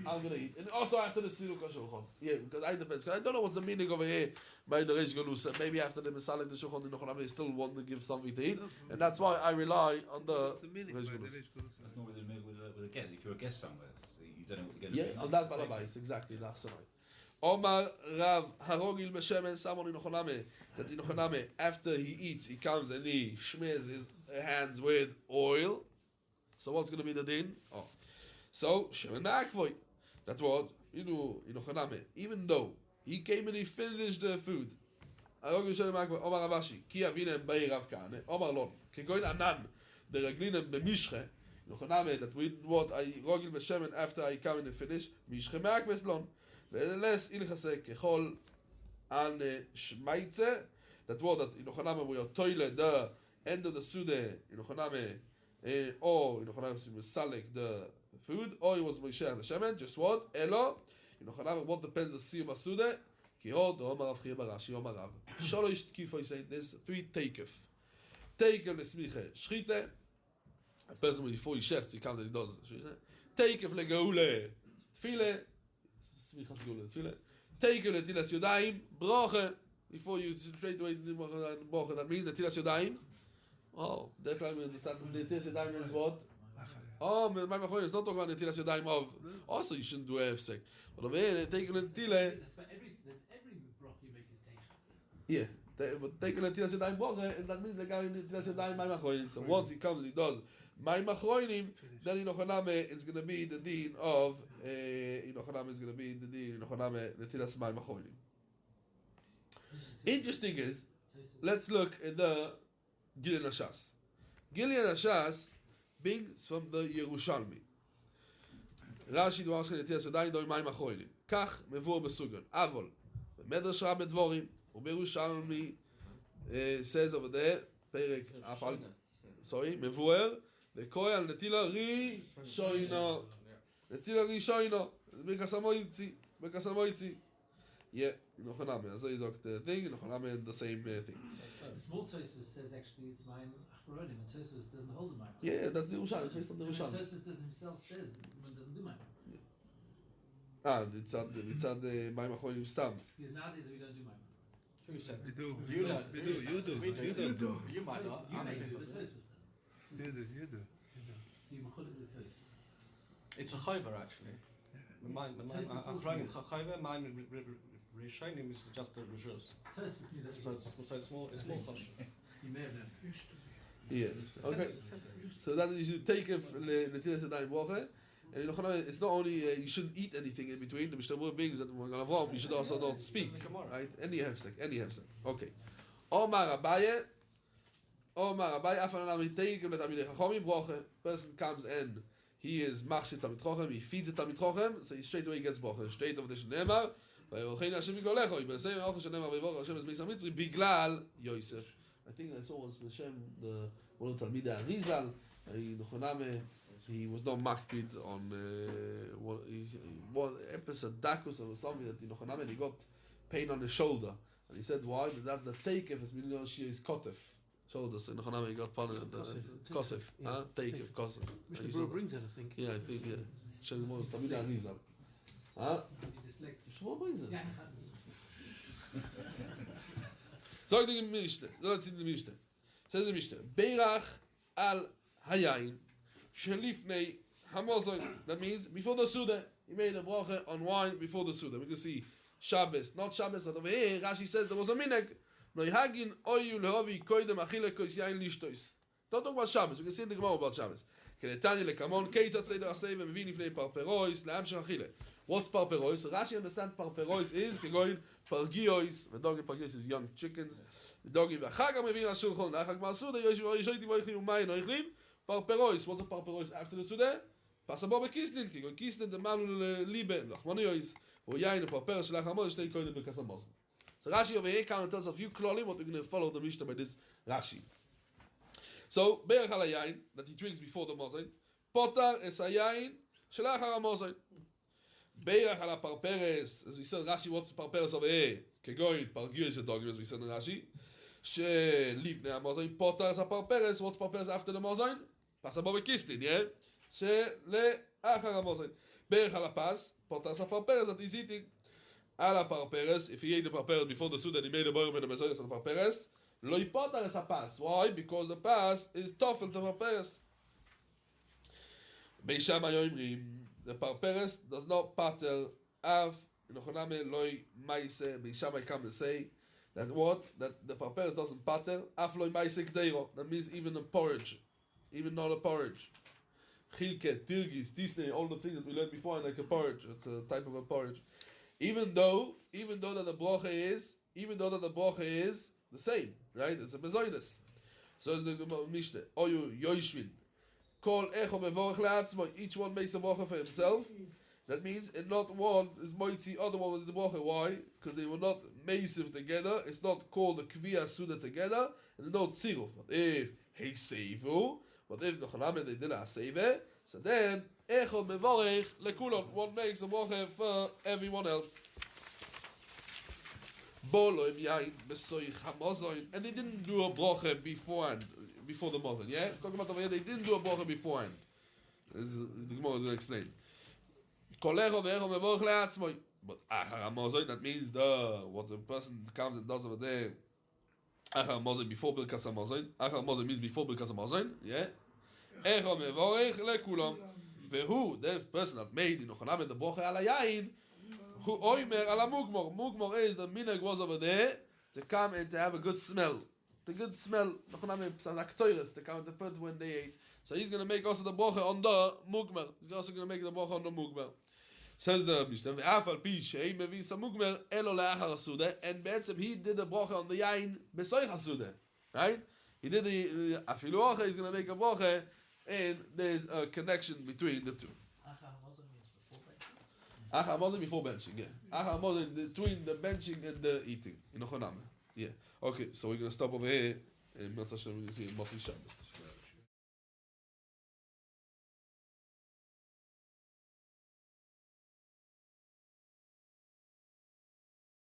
I'm going to eat. And also after the Siluk HaShulchan. Yeah, because I depends. Because I don't know what's the meaning over here by the Reish Galusa. Maybe after the Misalik the Shulchan, the Nochanam, they still want to give something to eat. And that's why I rely on the Reish Galusa. That's not with a guest. If you're a guest somewhere, so you don't know what you're going to Yeah, and that's Balabais, exactly. Omar Rav Harogil Beshemen, someone in Nochaname, that in Nochaname, after he eats, he comes and he smears his hands with oil. So what's going to be the din? Oh, so shemen akvoy. That's what you know in Ochaname. Even though he came and he finished the food, Arogil shemen akvoy. Omar Ravashi ki avinem bei Rav Kane. Omar Lon ki goin anan the reglinem b'mishche. In Ochaname that we what I Rogil b'shemen after I come and finish mishche me'akves lon. Ve'eles ilchase kechol an shmeitze. That what that in Ochaname we are toilet the end of the sude in Ochaname. Or you know Salek the food, or it was Moshe and the Shemen. Just what? Elo. You know what depends the Siyum Asude. Ki od Omar Rav Chia Barashi Omar Rav. Shalosh Kifo is saying there's 3 takef. Takef lesmiche shchite. A person before he shechts he comes and he does shchite. Takef legeule tfile. Smichas geule tfile. Takef letilas yodaim broche. Before you straight away broche, that means letilas yodaim. Oh, definitely we understand. Netilas Yadayim is what? Oh, my Machoin is not talking about Netilas Yadayim of. Also, you shouldn't do Efsek. But over here, taking Netile. That's every brach you make is Teicha. Yeah, but taking Netilas Yadayim Broche, and that means the guy in Netilas Yadayim my Machoin. So once he comes and he does my Machoinim, then in Ochaname it's going to be the din of. In Ochaname is going to be the din in Ochaname Netilas my Machoinim. Interesting is, let's look at the Gilyan Hashas. Gilyan Hashas brings from the Yerushalmi. Rashi דבר של נטייה סודאי דוי מים אחרונים. כך מבואר בסוגרן. אבל, במדרש רב בדבורים, ובירושלמי, says over there, פרק אפל, מבואר, וקורא על נטילה ראשונו. נטילה ראשונו. ברכס המויצי. Yeah, Nochaname. As I talked the thing, Nochaname the same thing. The small Tosfos says actually it's Mayim Achronim, and Tosfos doesn't hold the Mayim. Yeah, that's the Yerushalmi. It's based on the Yerushalmi. Tosfos doesn't himself says it doesn't do Mayim. מצד מים אחרונים סתם. Because nowadays we don't do my Who said? We do. You You don't. do. You don't do. You might not. You I may may do, do. but Tosfos doesn't. You do. So you could do Tosfos. It's a chayver actually. Mine, Tosfos I'm also trying do. chayver. Mine Rishonim is just the rishus. Tosfos knew that. So it's more chosh. You may have known. Yeah. Okay. So that is you take it Netilas Yadayim Bracha. And it's not only you shouldn't eat anything in between. The Mishnah brings that we're gonna Avram, you should also not speak, right? Any hefsek. Okay. Omar Abaye, Afan Anam Teikim Letamidei Chachamim Bracha. Person comes and he is Masechet Talmid Chacham. He feeds the Talmid Chacham, so he straight away gets bracha. Straight over the Shneimar. Vayochein Hashem Yigdolecho. Yibasei Yochel Shneimar Vayochel Hashem Es Beis HaMitzri Biglal Yosef. I think I saw was Hashem one of the Talmidei Arizal. He was not makpid on one episode Dakus or something that he got pain on his shoulder, and he said why? But that's the takeif as million she is kotef shoulder. So he got pun kosef, takeif kosef. Mr. Brewer brings it, I think. Yeah, I think Shem more Tamid Arizal. Huh? Mr. Brewer brings it. Sag the Mishnah. Let's see the Mishnah. Says the Mishnah. Beirach al hayayin. Shelifnei hamazon. That means before the Suda, he made a bracha on wine before the Suda. We can see Shabbos, not Shabbos. But over here, Rashi says there was a minhag. Noihagin oyu lehovi koidem achile kois yain lishtois. Don't talk about Shabbos. We can see in the Gemara about Shabbos. Kenetanya lekamon keitzat seder asei v'mevin ifnei parperois leamshach achile. What's parperois? Rashi understands parperois is kegoin pargiois. V'dogim pargiois is young chickens. V'dogim v'chagam mevin ashulchon. Nachag ma'asuda yoshoiti v'oichlim u'mayin oichlim. Parperois, what's a parperois after the Suda? Pasabo bekisnin, ki kisnin the manu libe, lachmaniois, or yain a parperos lachamon, stay koine bekasamos. So Rashi over here kind of tells a few klolim, what we're going to follow the Mishnah by this Rashi. So, be'er chala yain, that he drinks before the mozain, potar es hayain, shelachar ha-mozain. Be'er chala parperes, as we said, Rashi, what's parperes over here? Kegoin, pargiyos yadogim, as we said in Rashi. Shelifnei ha-mozain, potar es ha-parperes, what's parperes after the mozain? Pasabo bekisnin, yeah? She'le'achar ha-mozain. Be'er chala pas, potar es ha-parperes, that he's eating. Ala parperes, if he ate the parperes before the Suda and he made a boil with the Masechet on the parperes, lo yipotar es ha-pas. Why? Because the pas is toughened to parperes. Beis Shammai omrim, the parperes does not pater av, inochaname loy maise. Beis Shammai come and say that what? That the parperes doesn't pater, af loy maise gdeiro. That means even a porridge, even not a porridge. Chilke, tirgis, tisnei, all the things that we learned before, like a porridge. It's a type of a porridge. Even though that the bracha is the same, right? It's a bezoinus. So the Mishnah, oyu yoishvin, kol echo mevorach leatzmo. Each one makes a bracha for himself. That means, and not one is moitzi, other one is the bracha. Why? Because they were not meisiv together. It's not called the kviya suda together, and there's no tziruf. But if hey seivu, but if nochaname they did a seive, so then echol mevorach lekulon. One makes a bracha for everyone else. Bolo yain besoich hamozoin, and they didn't do a bracha beforehand, before the mozain. Yeah, it's talking about over here. They didn't do a bracha beforehand. This is, the Gemara is going to explain. Kolecho ve'echol mevorach leatzmoi. But achar hamozoin, that means what the person comes and does over there. Achar hamozoin before birkas hamozoin. Achar hamozoin means before birkas hamozoin. Yeah. Echol mevorach lekulam. Vehu, the person that made in Ochanam the bracha ala yain. Who oimer ala mugmor. Mugmor is the minhag was over there to come and to have a good smell. The good smell. Ochanam psalaktoiris to come and to put when they ate. So he's going to make also the bracha on the mugmer. He's also going to make the bracha on the mugmer. Says the Mishnah, "Ve'afal pi she'ei mevi sa mugmer elo le'achar hasuda." And be'etzem he did the bracha on the yain besoich hasuda. Right? He did the afilu acha. He's going to make a bracha, and there's a connection between the two. Achar hamazon before benching. Yeah. Achar hamazon between the benching and the eating. In Ochonam. Yeah. Okay. So we're going to stop over here. And Mitzvah Shem, we're going to see in Motzei Shabbos.